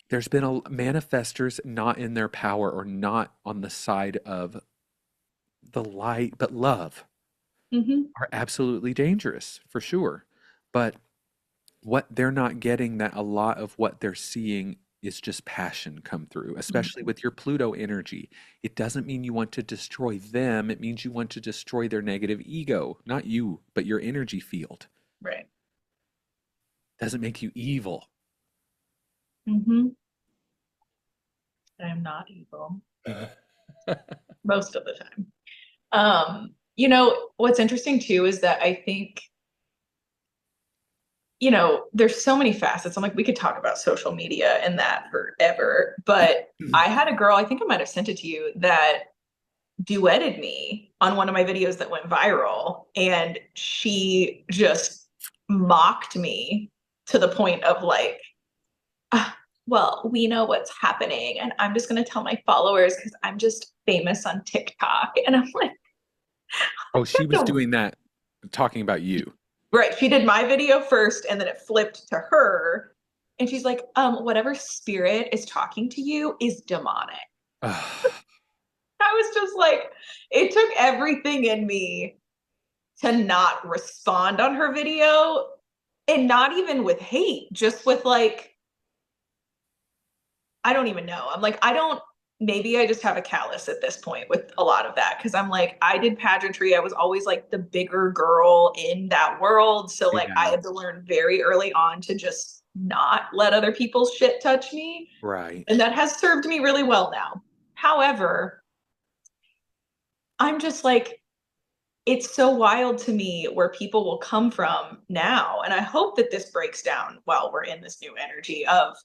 There's been a manifestors not in their power or not on the side of the light, but love Hmm. are absolutely dangerous for sure. But what they're not getting, that a lot of what they're seeing is just passion come through, especially with your Pluto energy. It doesn't mean you want to destroy them. It means you want to destroy their negative ego, not you, but your energy field. Right. Doesn't make you evil. Hmm. I am not evil most of the time. What's interesting too is that I think, there's so many facets. I'm like, we could talk about social media and that forever. But I had a girl, I think I might have sent it to you, that duetted me on one of my videos that went viral. And she just mocked me to the point of like, "Ah, well, we know what's happening. And I'm just going to tell my followers because I'm just famous on TikTok." And I'm like, Oh, she was no. doing that, talking about you. Right. She did my video first and then it flipped to her. And she's like, whatever spirit is talking to you is demonic. I was just like, it took everything in me to not respond on her video, and not even with hate, just with like, I don't even know. I'm like, I don't, maybe I just have a callus at this point with a lot of that. Cause I'm like, I did pageantry. I was always like the bigger girl in that world. So like I Yeah, had to learn very early on to just not let other people's shit touch me. right. And that has served me really well now. However, I'm just like, it's so wild to me where people will come from now. And I hope that this breaks down while we're in this new energy of,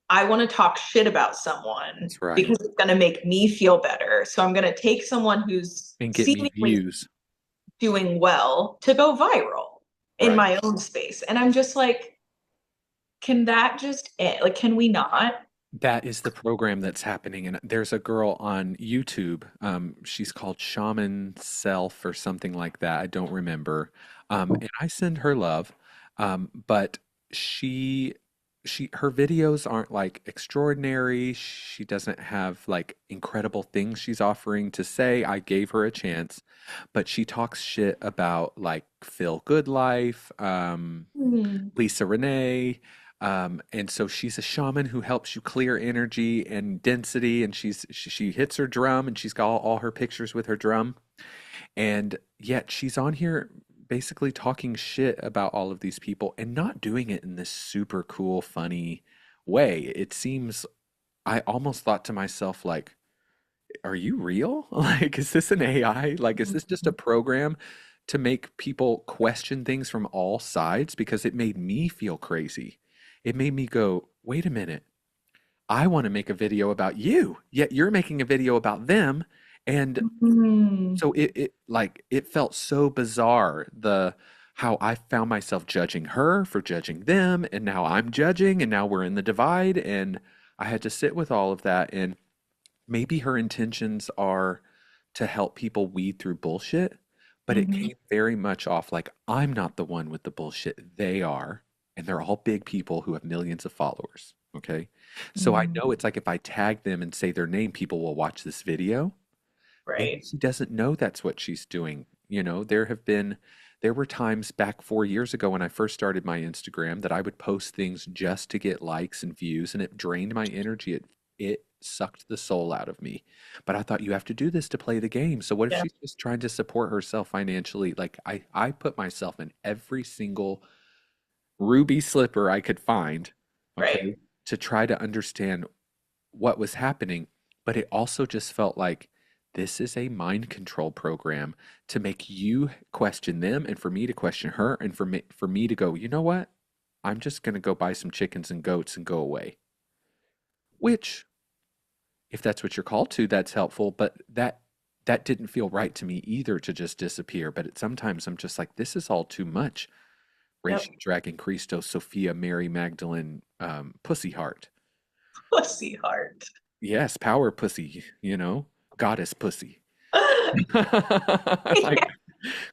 I want to talk shit about someone That's right. because it's going to make me feel better. So I'm going to take someone who's And get me seemingly views. doing well to go viral in Right. my own space. And I'm just like, can that just end? Like, can we not? That is the program that's happening. And there's a girl on YouTube. She's called Shaman Self or something like that. I don't remember. And I send her love. But she her videos aren't like extraordinary. She doesn't have like incredible things she's offering to say. I gave her a chance, but she talks shit about like Feel Good Life, Hmm. Lisa Renee, And so she's a shaman who helps you clear energy and density. And she hits her drum, and she's got all her pictures with her drum. And yet she's on here basically talking shit about all of these people and not doing it in this super cool, funny way. It seems, I almost thought to myself, like, are you real? Like, is this an AI? Like, is this just a program to make people question things from all sides? Because it made me feel crazy. It made me go, wait a minute. I want to make a video about you, yet you're making a video about them. And Mm, so it like it felt so bizarre, the how I found myself judging her for judging them, and now I'm judging, and now we're in the divide, and I had to sit with all of that. And maybe her intentions are to help people weed through bullshit, but it mhm, came very much off like I'm not the one with the bullshit. They are, and they're all big people who have millions of followers. Okay. So I mm, know it's like if I tag them and say their name, people will watch this video. Maybe right. she doesn't know that's what she's doing. You know, there were times back 4 years ago when I first started my Instagram that I would post things just to get likes and views, and it drained my energy. It sucked the soul out of me. But I thought you have to do this to play the game. So what if Yeah, she's just trying to support herself financially? Like I put myself in every single ruby slipper I could find, right. okay, to try to understand what was happening, but it also just felt like this is a mind control program to make you question them and for me to question her and for me to go, you know what? I'm just going to go buy some chickens and goats and go away. Which, if that's what you're called to, that's helpful, but that didn't feel right to me either to just disappear. But sometimes I'm just like, this is all too much. Yep. Rachel, Dragon, Christos, Sophia, Mary, Magdalene, Pussy Heart. Pussy heart. Yes, power pussy, goddess pussy. Like Yeah.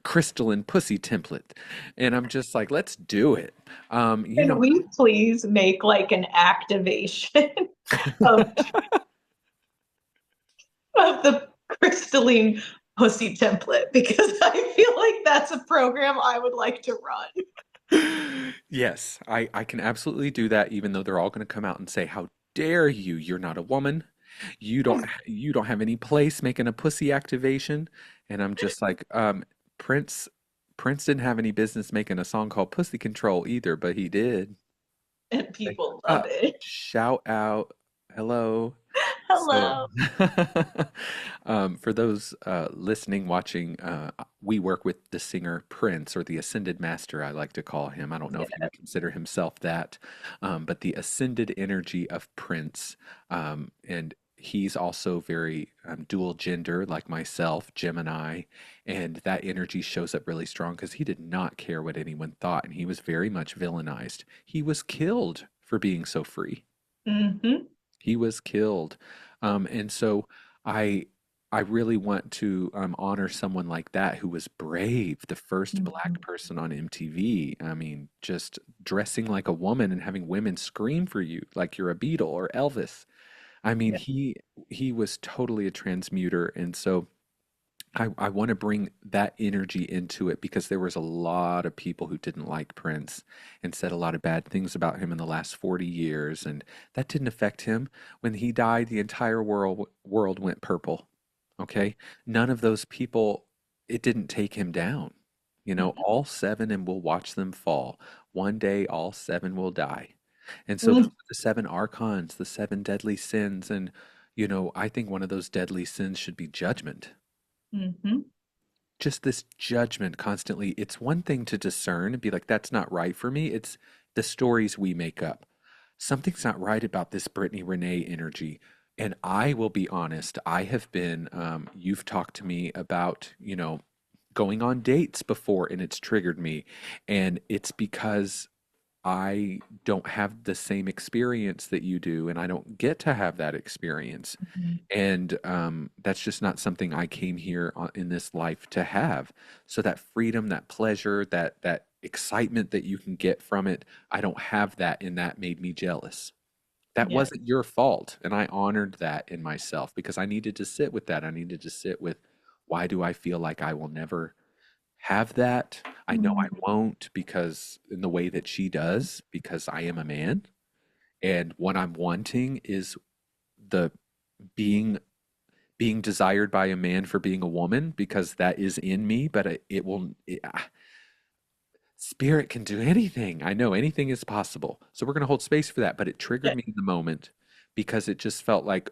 crystalline pussy template. And I'm just like, let's do it. Can we please make like an activation of, of the crystalline pussy template? Because I feel like that's a program I would like to run. Yes, I can absolutely do that, even though they're all going to come out and say, how dare you? You're not a woman. You don't have any place making a pussy activation. And I'm just like, Prince Prince didn't have any business making a song called Pussy Control either, but he did. And Like, people love it. shout out, hello. So, Hello. for those listening, watching, we work with the singer Prince, or the Ascended Master, I like to call him. I don't know if he Yeah. would consider himself that, but the ascended energy of Prince. And he's also very dual gender, like myself, Gemini. And that energy shows up really strong because he did not care what anyone thought. And he was very much villainized. He was killed for being so free. Hmm. He was killed. And so I I really want to honor someone like that who was brave, the first black person on MTV. I mean, just dressing like a woman and having women scream for you like you're a Beatle or Elvis. I mean, Yeah. he was totally a transmuter, and so I want to bring that energy into it because there was a lot of people who didn't like Prince and said a lot of bad things about him in the last 40 years, and that didn't affect him. When he died, the entire world went purple. Okay? None of those people, it didn't take him down. You know, Mhm. all seven, and we'll watch them fall. One day, all seven will die. And so those Mhm. are the seven archons, the seven deadly sins, and I think one of those deadly sins should be judgment, Mhm. just this judgment constantly. It's one thing to discern and be like, that's not right for me. It's the stories we make up. Something's not right about this Brittany Renee energy. And I will be honest, I have been, you've talked to me about, going on dates before, and it's triggered me. And it's because I don't have the same experience that you do, and I don't get to have that experience. Mhm. And that's just not something I came here in this life to have. So that freedom, that pleasure, that excitement that you can get from it, I don't have that, and that made me jealous. That Yeah. wasn't your fault, and I honored that in myself because I needed to sit with that. I needed to sit with, why do I feel like I will never have that. I know I Mhm. won't because in the way that she does, because I am a man. And what I'm wanting is the being desired by a man for being a woman because that is in me, but it will spirit can do anything. I know anything is possible. So we're going to hold space for that, but it Yeah. triggered me in the moment because it just felt like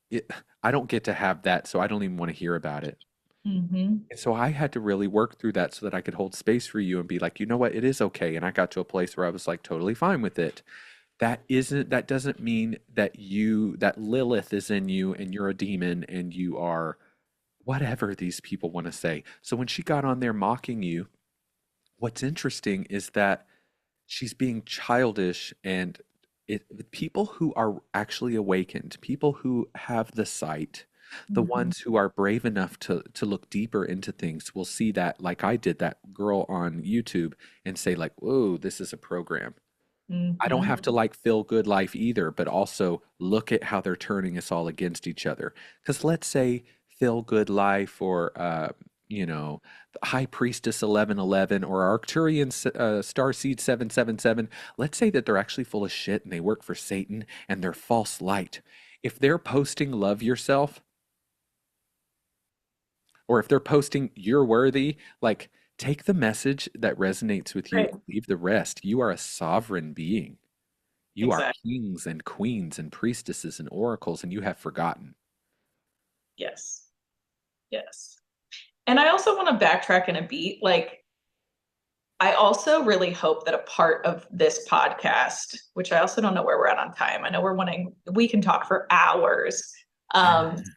it I don't get to have that, so I don't even want to hear about it. Hmm. And so I had to really work through that so that I could hold space for you and be like, you know what, it is okay. And I got to a place where I was like totally fine with it. That doesn't mean that Lilith is in you and you're a demon and you are whatever these people want to say. So when she got on there mocking you, what's interesting is that she's being childish and people who are actually awakened, people who have the sight, the Hmm. ones who are brave enough to look deeper into things will see that, like I did, that girl on YouTube, and say like, whoa, this is a program. I don't Hmm. have to like feel good life either, but also look at how they're turning us all against each other. Because let's say feel good life or you know, High Priestess 1111 or Arcturian Starseed 777. Let's say that they're actually full of shit and they work for Satan and they're false light. If they're posting love yourself, or if they're posting you're worthy, like take the message that resonates with you Right. and leave the rest. You are a sovereign being. You are Exactly. kings and queens and priestesses and oracles, and you have forgotten. Yes. Yes. And I also want to backtrack in a beat. Like, I also really hope that a part of this podcast, which I also don't know where we're at on time, I know we can talk for hours.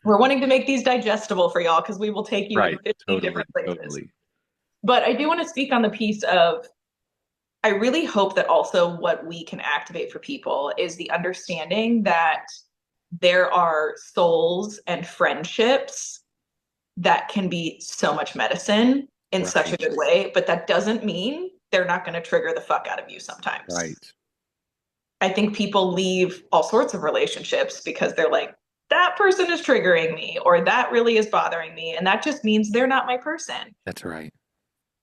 We're wanting to make these digestible for y'all because we will take you in Right. 15 Totally. different places. Totally. But I do want to speak on the piece of I really hope that also what we can activate for people is the understanding that there are souls and friendships that can be so much medicine in such a Right. good way, but that doesn't mean they're not going to trigger the fuck out of you sometimes. Right. I think people leave all sorts of relationships because they're like, that person is triggering me, or that really is bothering me. And that just means they're not my person. That's right.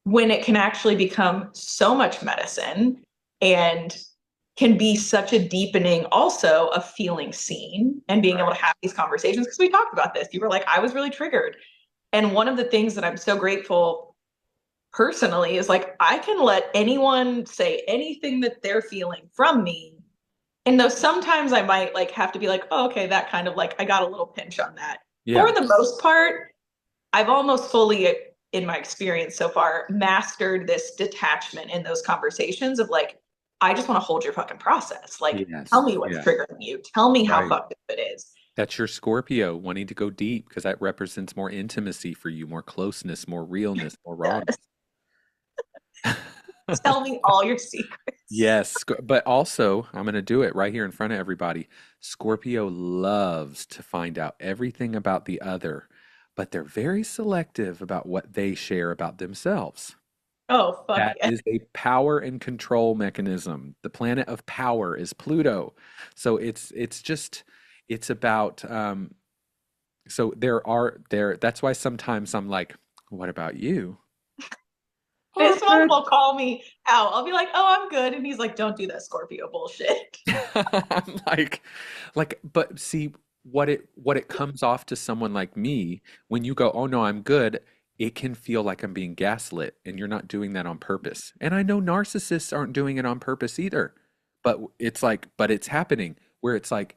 When it can actually become so much medicine and can be such a deepening also of feeling seen and being able to Right. have these conversations. Because we talked about this. You were like, I was really triggered. And one of the things that I'm so grateful personally is like, I can let anyone say anything that they're feeling from me. And though sometimes I might like have to be like, oh, okay, that kind of like, I got a little pinch on that. For Yeah. the most part, I've almost fully, in my experience so far, mastered this detachment in those conversations of like, I just want to hold your fucking process. Like, tell Yes. me what's Yeah. triggering you. Tell me how Right. fucked up it is. That's your Scorpio wanting to go deep because that represents more intimacy for you, more closeness, more realness, more rawness. Yes. Tell me all your secrets. Yes, but also I'm going to do it right here in front of everybody. Scorpio loves to find out everything about the other, but they're very selective about what they share about themselves. Oh, fuck That yeah. is a power and control mechanism. The planet of power is Pluto. So it's just it's about so there that's why sometimes I'm like, what about you? Oh, This I'm one good. will call me out. I'll be like, oh, I'm good. And he's like, don't do that Scorpio bullshit. I'm but see what it comes off to someone like me when you go, oh no, I'm good. It can feel like I'm being gaslit, and you're not doing that on purpose. And I know narcissists aren't doing it on purpose either. But it's like, but it's happening where it's like,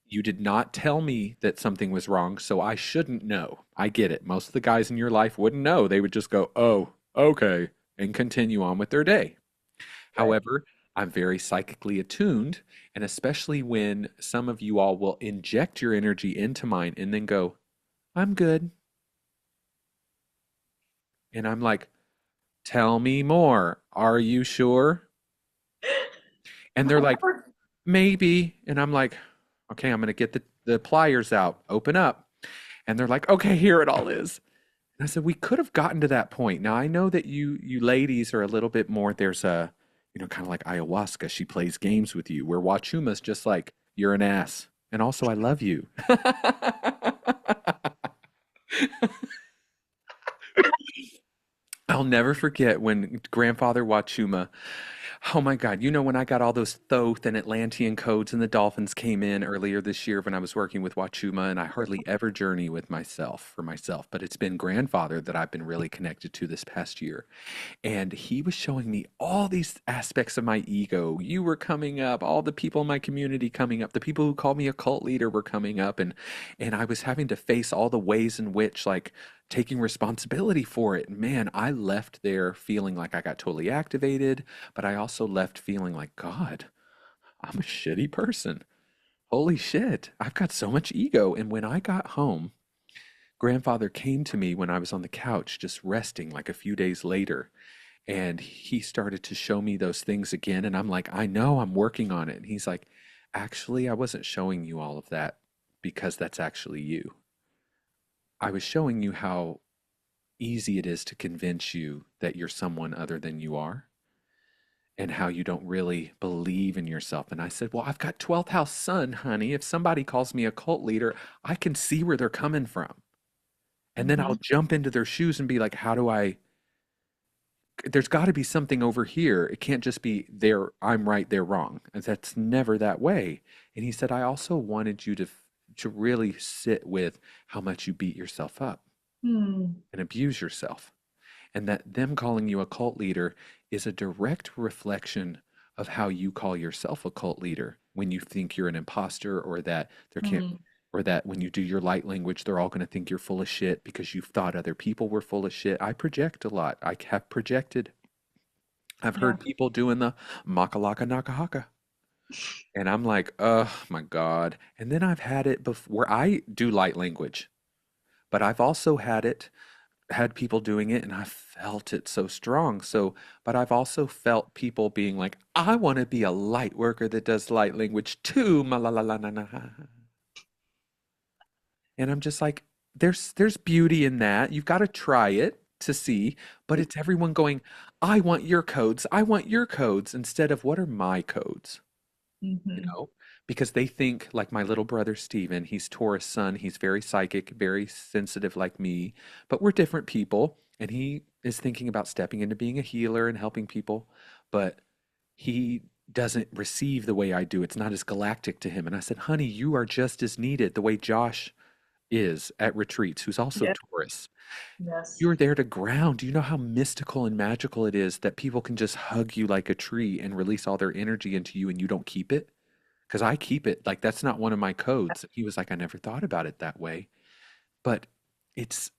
you did not tell me that something was wrong, so I shouldn't know. I get it. Most of the guys in your life wouldn't know. They would just go, oh, okay, and continue on with their day. Right. However, I'm very psychically attuned, and especially when some of you all will inject your energy into mine and then go, I'm good. And I'm like, tell me more. Are you sure? And they're like, maybe. And I'm like, okay, I'm going to get the pliers out, open up. And they're like, okay, here it all is. And I said, we could have gotten to that point. Now I know that you ladies are a little bit more, there's a, kind of like ayahuasca. She plays games with you, where Wachuma's just like, you're an ass. And also I love you. I'll never forget when Grandfather Wachuma, oh my God, you know, when I got all those Thoth and Atlantean codes and the dolphins came in earlier this year when I was working with Wachuma, and I hardly ever journey with myself for myself, but it's been Grandfather that I've been really connected to this past year. And he was showing me all these aspects of my ego. You were coming up, all the people in my community coming up, the people who called me a cult leader were coming up, and I was having to face all the ways in which like taking responsibility for it. Man, I left there feeling like I got totally activated, but I also left feeling like, God, I'm a shitty person. Holy shit, I've got so much ego. And when I got home, Grandfather came to me when I was on the couch just resting like a few days later, and he started to show me those things again. And I'm like, I know I'm working on it. And he's like, actually, I wasn't showing you all of that because that's actually you. I was showing you how easy it is to convince you that you're someone other than you are and how you don't really believe in yourself. And I said, well, I've got 12th house sun, honey. If somebody calls me a cult leader, I can see where they're coming from. And then Mm-hmm. I'll jump into their shoes and be like, how do I there's got to be something over here. It can't just be there, I'm right, they're wrong. And that's never that way. And he said, I also wanted you to really sit with how much you beat yourself up Hmm. and abuse yourself. And that them calling you a cult leader is a direct reflection of how you call yourself a cult leader when you think you're an imposter, or that there can't, Hmm. or that when you do your light language, they're all going to think you're full of shit because you've thought other people were full of shit. I project a lot. I have projected. I've Yeah. heard people doing the makalaka nakahaka. And I'm like, oh my God. And then I've had it before. I do light language, but I've also had people doing it and I felt it so strong. So, but I've also felt people being like, I want to be a light worker that does light language too. Malalalana. And I'm just like, there's beauty in that. You've got to try it to see, but it's everyone going, I want your codes. I want your codes instead of what are my codes? You Mm-hmm. know, because they think like my little brother Steven, he's Taurus sun, he's very psychic, very sensitive like me, but we're different people. And he is thinking about stepping into being a healer and helping people, but he doesn't receive the way I do. It's not as galactic to him. And I said, honey, you are just as needed the way Josh is at retreats, who's also Yeah. Taurus. Yes. You're there to ground. Do you know how mystical and magical it is that people can just hug you like a tree and release all their energy into you and you don't keep it? Because I keep it like that's not one of my codes. He was like, I never thought about it that way. But it's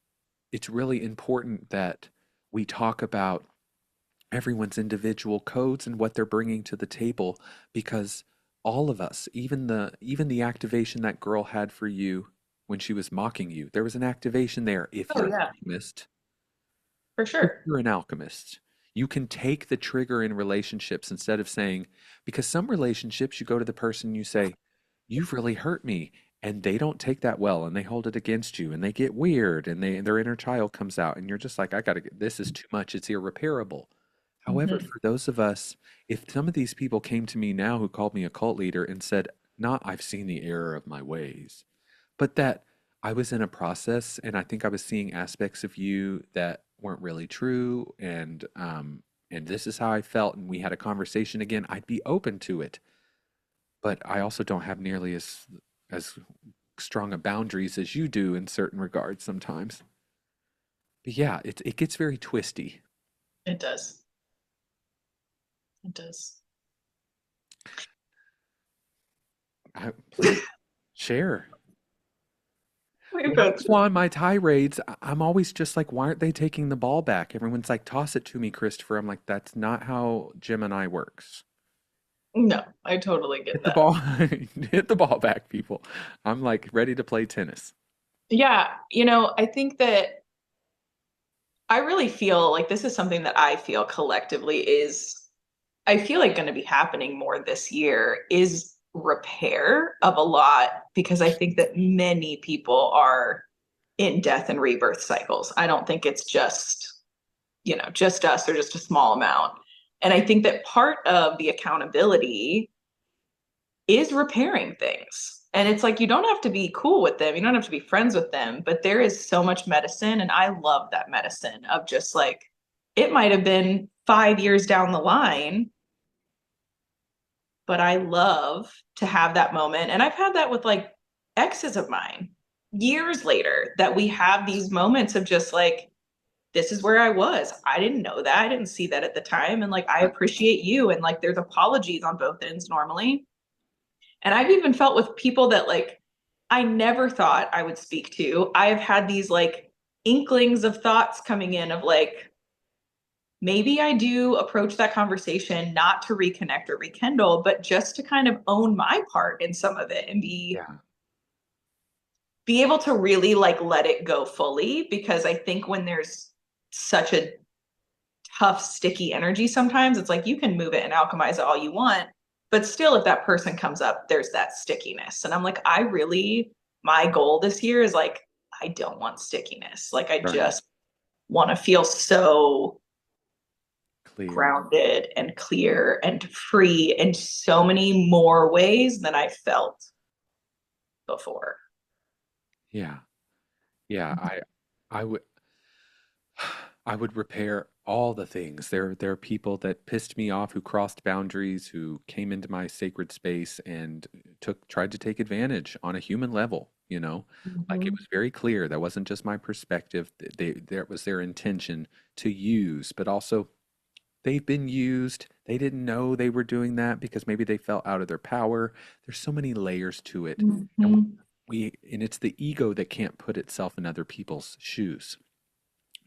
it's really important that we talk about everyone's individual codes and what they're bringing to the table, because all of us, even the activation that girl had for you when she was mocking you, there was an activation there. If Oh you're an yeah, alchemist, for if sure. you're an alchemist, you can take the trigger in relationships instead of saying, because some relationships you go to the person, you say, you've really hurt me. And they don't take that well and they hold it against you and they get weird and their inner child comes out and you're just like, I gotta get, this is too much. It's irreparable. However, Hmm. for those of us, if some of these people came to me now who called me a cult leader and said, not I've seen the error of my ways, but that I was in a process and I think I was seeing aspects of you that weren't really true, and this is how I felt and we had a conversation again, I'd be open to it. But I also don't have nearly as strong a boundaries as you do in certain regards sometimes. But yeah, it gets very twisty. It does. It does. Please share. We've When I got was this. on my tirades, I'm always just like, why aren't they taking the ball back? Everyone's like, toss it to me, Christopher. I'm like, that's not how Gemini works. No, I totally get Hit the that. ball, hit the ball back, people. I'm like ready to play tennis. Yeah, I think that I really feel like this is something that I feel collectively is, I feel like going to be happening more this year is repair of a lot, because I think that many people are in death and rebirth cycles. I don't think it's just us or just a small amount. And I think that part of the accountability is repairing things. And it's like you don't have to be cool with them, you don't have to be friends with them, but there is so much medicine. And I love that medicine of just like It might have been 5 years down the line, but I love to have that moment. And I've had that with like exes of mine years later, that we have these moments of just like, this is where I was. I didn't know that. I didn't see that at the time. And like, I appreciate you. And like, there's apologies on both ends normally. And I've even felt with people that like I never thought I would speak to. I've had these like inklings of thoughts coming in of like, maybe I do approach that conversation not to reconnect or rekindle, but just to kind of own my part in some of it and Yeah. be able to really like let it go fully. Because I think when there's such a tough, sticky energy, sometimes it's like you can move it and alchemize it all you want. But still, if that person comes up, there's that stickiness. And I'm like, my goal this year is like, I don't want stickiness. Like, I Right. just want to feel so Clear. grounded and clear and free in so many more ways than I felt before. Yeah. Yeah. I would I would repair all the things. There are people that pissed me off who crossed boundaries, who came into my sacred space and tried to take advantage on a human level, you know? Like it Mm-hmm. was very clear that wasn't just my perspective. That was their intention to use, but also they've been used. They didn't know they were doing that because maybe they felt out of their power. There's so many layers to it. And Mm-hmm. and it's the ego that can't put itself in other people's shoes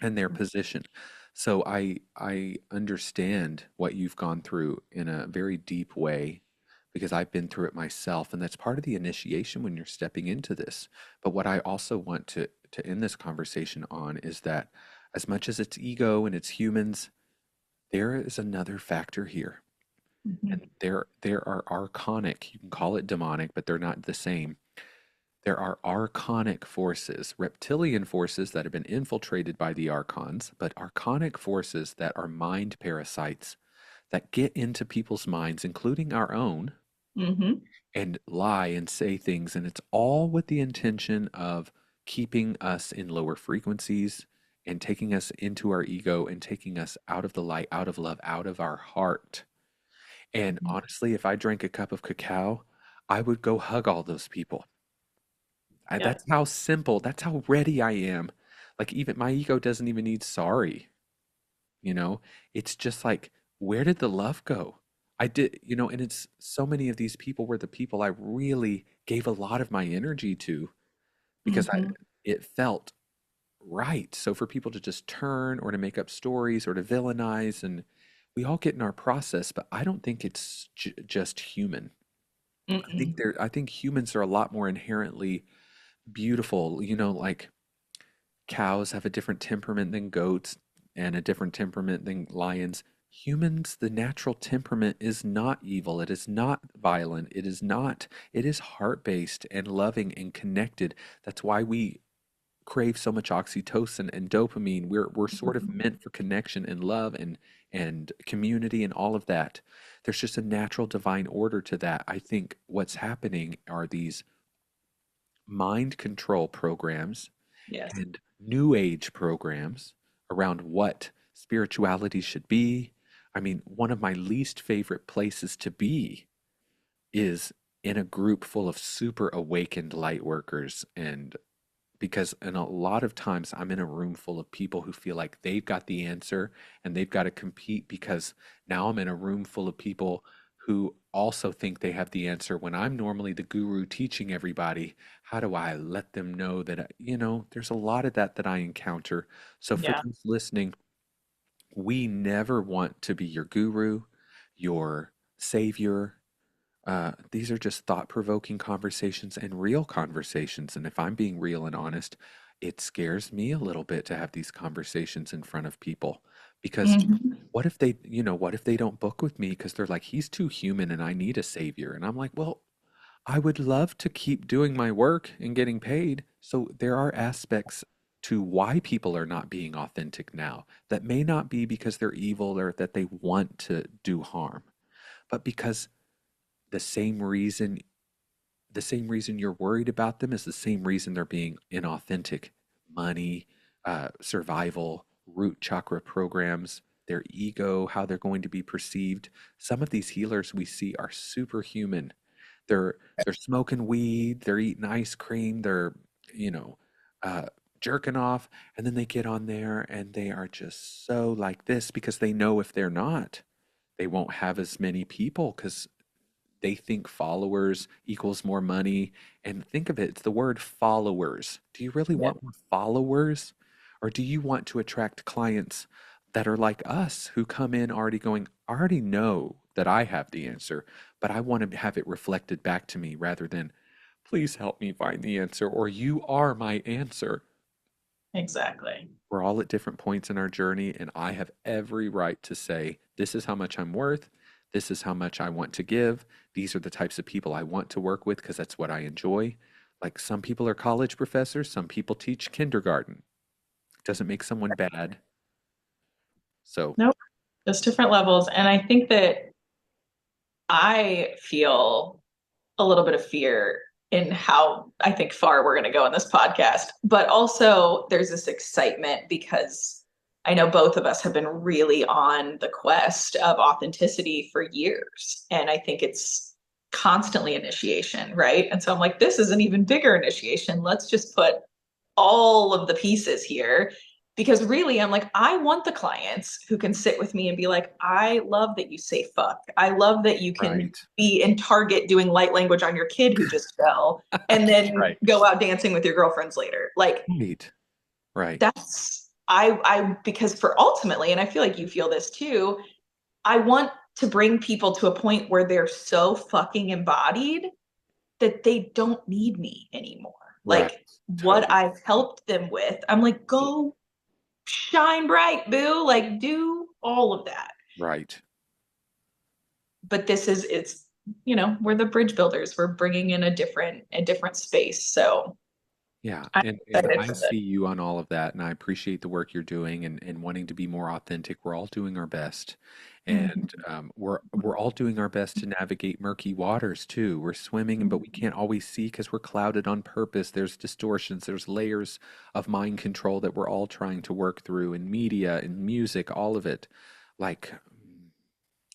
and their position. So I understand what you've gone through in a very deep way because I've been through it myself, and that's part of the initiation when you're stepping into this. But what I also want to end this conversation on is that as much as it's ego and it's humans, there is another factor here. Mm-hmm. And there are archonic, you can call it demonic, but they're not the same. There are archonic forces, reptilian forces that have been infiltrated by the archons, but archonic forces that are mind parasites that get into people's minds, including our own, Mm-hmm. and lie and say things. And it's all with the intention of keeping us in lower frequencies and taking us into our ego and taking us out of the light, out of love, out of our heart. And honestly, if I drank a cup of cacao, I would go hug all those people. Yep. That's how simple, that's how ready I am. Like, even my ego doesn't even need sorry, you know? It's just like, where did the love go? I did, and it's so many of these people were the people I really gave a lot of my energy to because Mm-hmm. it felt right. So for people to just turn or to make up stories or to villainize, and we all get in our process, but I don't think it's just human. Mm-mm. I think humans are a lot more inherently beautiful, like cows have a different temperament than goats and a different temperament than lions. Humans, the natural temperament is not evil. It is not violent. It is not, it is heart-based and loving and connected. That's why we crave so much oxytocin and dopamine. We're sort of meant for connection and love and community and all of that. There's just a natural divine order to that. I think what's happening are these mind control programs Yes. and new age programs around what spirituality should be. I mean, one of my least favorite places to be is in a group full of super awakened light workers. And because in a lot of times I'm in a room full of people who feel like they've got the answer and they've got to compete, because now I'm in a room full of people who also think they have the answer when I'm normally the guru teaching everybody. How do I let them know that, there's a lot of that I encounter. So for Yeah. those listening, we never want to be your guru, your savior. These are just thought-provoking conversations and real conversations. And if I'm being real and honest, it scares me a little bit to have these conversations in front of people because Mm-hmm. what if they don't book with me because they're like, he's too human and I need a savior. And I'm like, well, I would love to keep doing my work and getting paid. So there are aspects to why people are not being authentic now that may not be because they're evil or that they want to do harm, but because the same reason the same reason you're worried about them is the same reason they're being inauthentic. Money, survival, root chakra programs, their ego, how they're going to be perceived. Some of these healers we see are superhuman. They're smoking weed, they're eating ice cream, they're, you know, uh, jerking off, and then they get on there and they are just so like this because they know if they're not, they won't have as many people because they think followers equals more money. And think of it, it's the word followers. Do you really Yeah. want more followers? Or do you want to attract clients that are like us who come in already going, I already know that I have the answer, but I want to have it reflected back to me rather than, please help me find the answer, or you are my answer. Exactly. We're all at different points in our journey, and I have every right to say, this is how much I'm worth. This is how much I want to give. These are the types of people I want to work with because that's what I enjoy. Like some people are college professors, some people teach kindergarten. Doesn't make someone bad. So, Nope. Just different levels. And I think that I feel a little bit of fear in how I think far we're going to go in this podcast. But also, there's this excitement because I know both of us have been really on the quest of authenticity for years. And I think it's constantly initiation, right? And so I'm like, this is an even bigger initiation. Let's just put all of the pieces here because really I'm like, I want the clients who can sit with me and be like, I love that you say fuck. I love that you can right, be in Target doing light language on your kid who just fell and then right, go out dancing with your girlfriends later. Like right, right, that's I because for ultimately, and I feel like you feel this too, I want to bring people to a point where they're so fucking embodied that they don't need me anymore. right. Like what Totally. I've helped them with, I'm like, go shine bright, boo. Like do all of that. Right. But it's, we're the bridge builders. We're bringing in a different space. So Yeah, I'm and excited I for this. see you on all of that, and I appreciate the work you're doing and wanting to be more authentic. We're all doing our best, Mhm. and we're all doing our best to navigate murky waters too. We're swimming, but we can't always see because we're clouded on purpose. There's distortions, there's layers of mind control that we're all trying to work through in media, in music, all of it. Like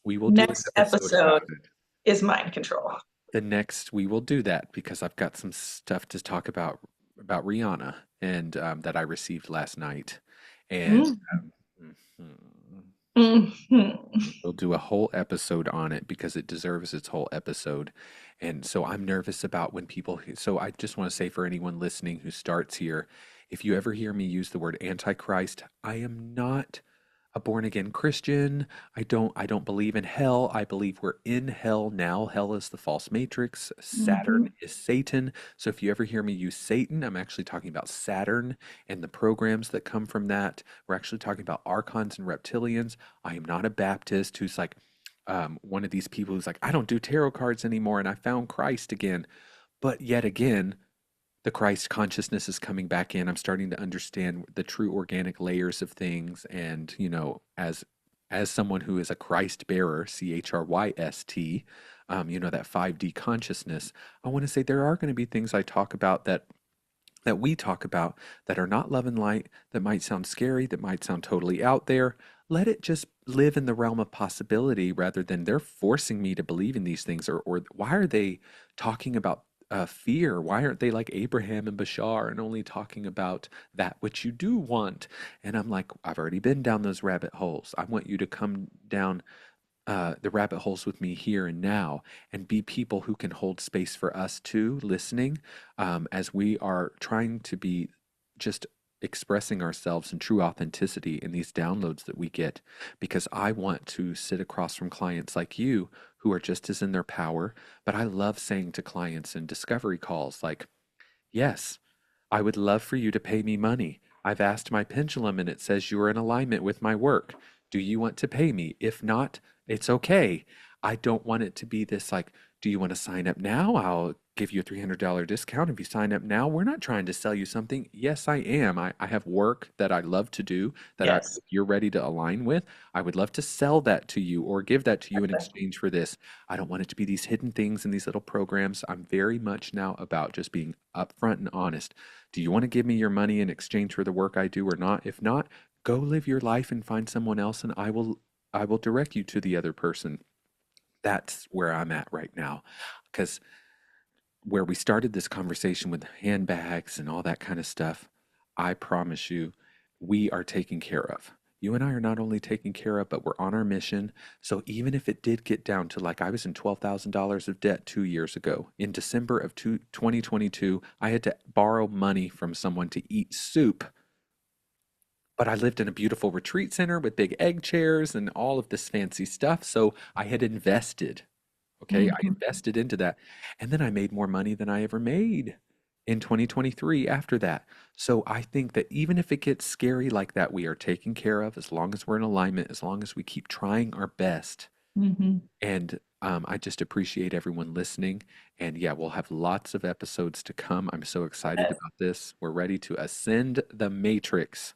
we will do an Next episode about episode it. is mind control. The next we will do that because I've got some stuff to talk about Rihanna and that I received last night, and Mm. mhm, Mhm. we'll do a whole episode on it because it deserves its whole episode. And so I'm nervous about when people. So I just want to say for anyone listening who starts here, if you ever hear me use the word antichrist, I am not a born again Christian. I don't believe in hell. I believe we're in hell now. Hell is the false matrix. Saturn Mhm. is Satan. So if you ever hear me use Satan, I'm actually talking about Saturn and the programs that come from that. We're actually talking about archons and reptilians. I am not a Baptist who's like one of these people who's like, I don't do tarot cards anymore and I found Christ again. But yet again, the Christ consciousness is coming back in. I'm starting to understand the true organic layers of things. And, as someone who is a Christ bearer, Chryst, that 5D consciousness, I want to say there are going to be things I talk about that we talk about that are not love and light, that might sound scary, that might sound totally out there. Let it just live in the realm of possibility rather than they're forcing me to believe in these things. Or why are they talking about fear? Why aren't they like Abraham and Bashar and only talking about that which you do want? And I'm like, I've already been down those rabbit holes. I want you to come down the rabbit holes with me here and now and be people who can hold space for us too, listening as we are trying to be just expressing ourselves in true authenticity in these downloads that we get. Because I want to sit across from clients like you who are just as in their power. But I love saying to clients in discovery calls, like, yes, I would love for you to pay me money. I've asked my pendulum and it says you're in alignment with my work. Do you want to pay me? If not, it's okay. I don't want it to be this like, do you want to sign up now? I'll give you a $300 discount if you sign up now. We're not trying to sell you something. Yes, I am. I have work that I love to do Yes. if you're ready to align with, I would love to sell that to you or give that to you in exchange for this. I don't want it to be these hidden things in these little programs. I'm very much now about just being upfront and honest. Do you want to give me your money in exchange for the work I do or not? If not, Go live your life and find someone else, and I will direct you to the other person. That's where I'm at right now. Because where we started this conversation with handbags and all that kind of stuff, I promise you, we are taken care of. You and I are not only taken care of, but we're on our mission. So even if it did get down to, like, I was in $12,000 of debt 2 years ago, in December of 2022, I had to borrow money from someone to eat soup. But I lived in a beautiful retreat center with big egg chairs and all of this fancy stuff. So I had invested. Okay, I Mhm. invested into that. And then I made more money than I ever made in 2023 after that. So I think that even if it gets scary like that, we are taken care of as long as we're in alignment, as long as we keep trying our best. Mhm. And I just appreciate everyone listening. And yeah, we'll have lots of episodes to come. I'm so excited Yes. about this. We're ready to ascend the matrix.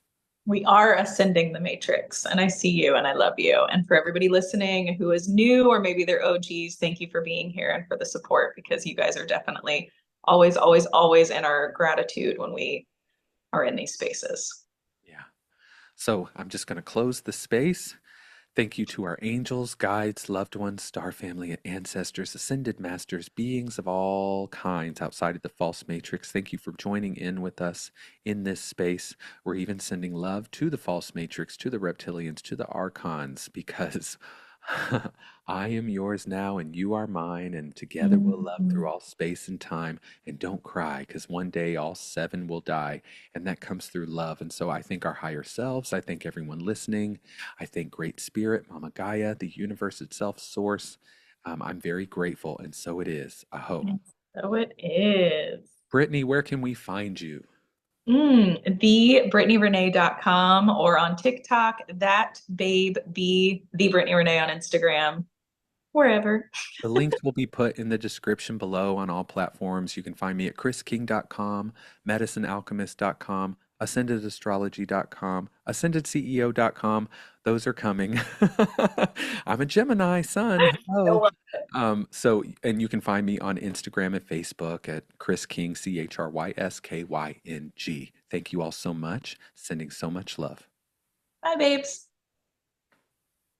We are ascending the matrix, and I see you and I love you. And for everybody listening who is new or maybe they're OGs, thank you for being here and for the support, because you guys are definitely always, always, always in our gratitude when we are in these spaces. Yeah. So I'm just going to close the space. Thank you to our angels, guides, loved ones, star family, and ancestors, ascended masters, beings of all kinds outside of the false matrix. Thank you for joining in with us in this space. We're even sending love to the false matrix, to the reptilians, to the archons, because I am yours now and you are mine, and together we'll love through Mhm. all space and time. And don't cry, because one day all seven will die, and that comes through love. And so I thank our higher selves. I thank everyone listening. I thank Great Spirit, Mama Gaia, the universe itself, Source. I'm very grateful, and so it is. Aho. And so it is. Brittany, where can we find you? TheBrittanyRenee.com, or on TikTok, that babe be the Brittany Renee on Instagram, wherever. The links will be put in the description below on all platforms. You can find me at ChrysKyng.com, medicinealchemist.com, ascendedastrology.com, ascendedceo.com. Those are coming. I'm a Gemini sun. I Hello. love it. And you can find me on Instagram and Facebook at Chrys Kyng, ChrysKyng. Thank you all so much. Sending so much love. Bye, babes.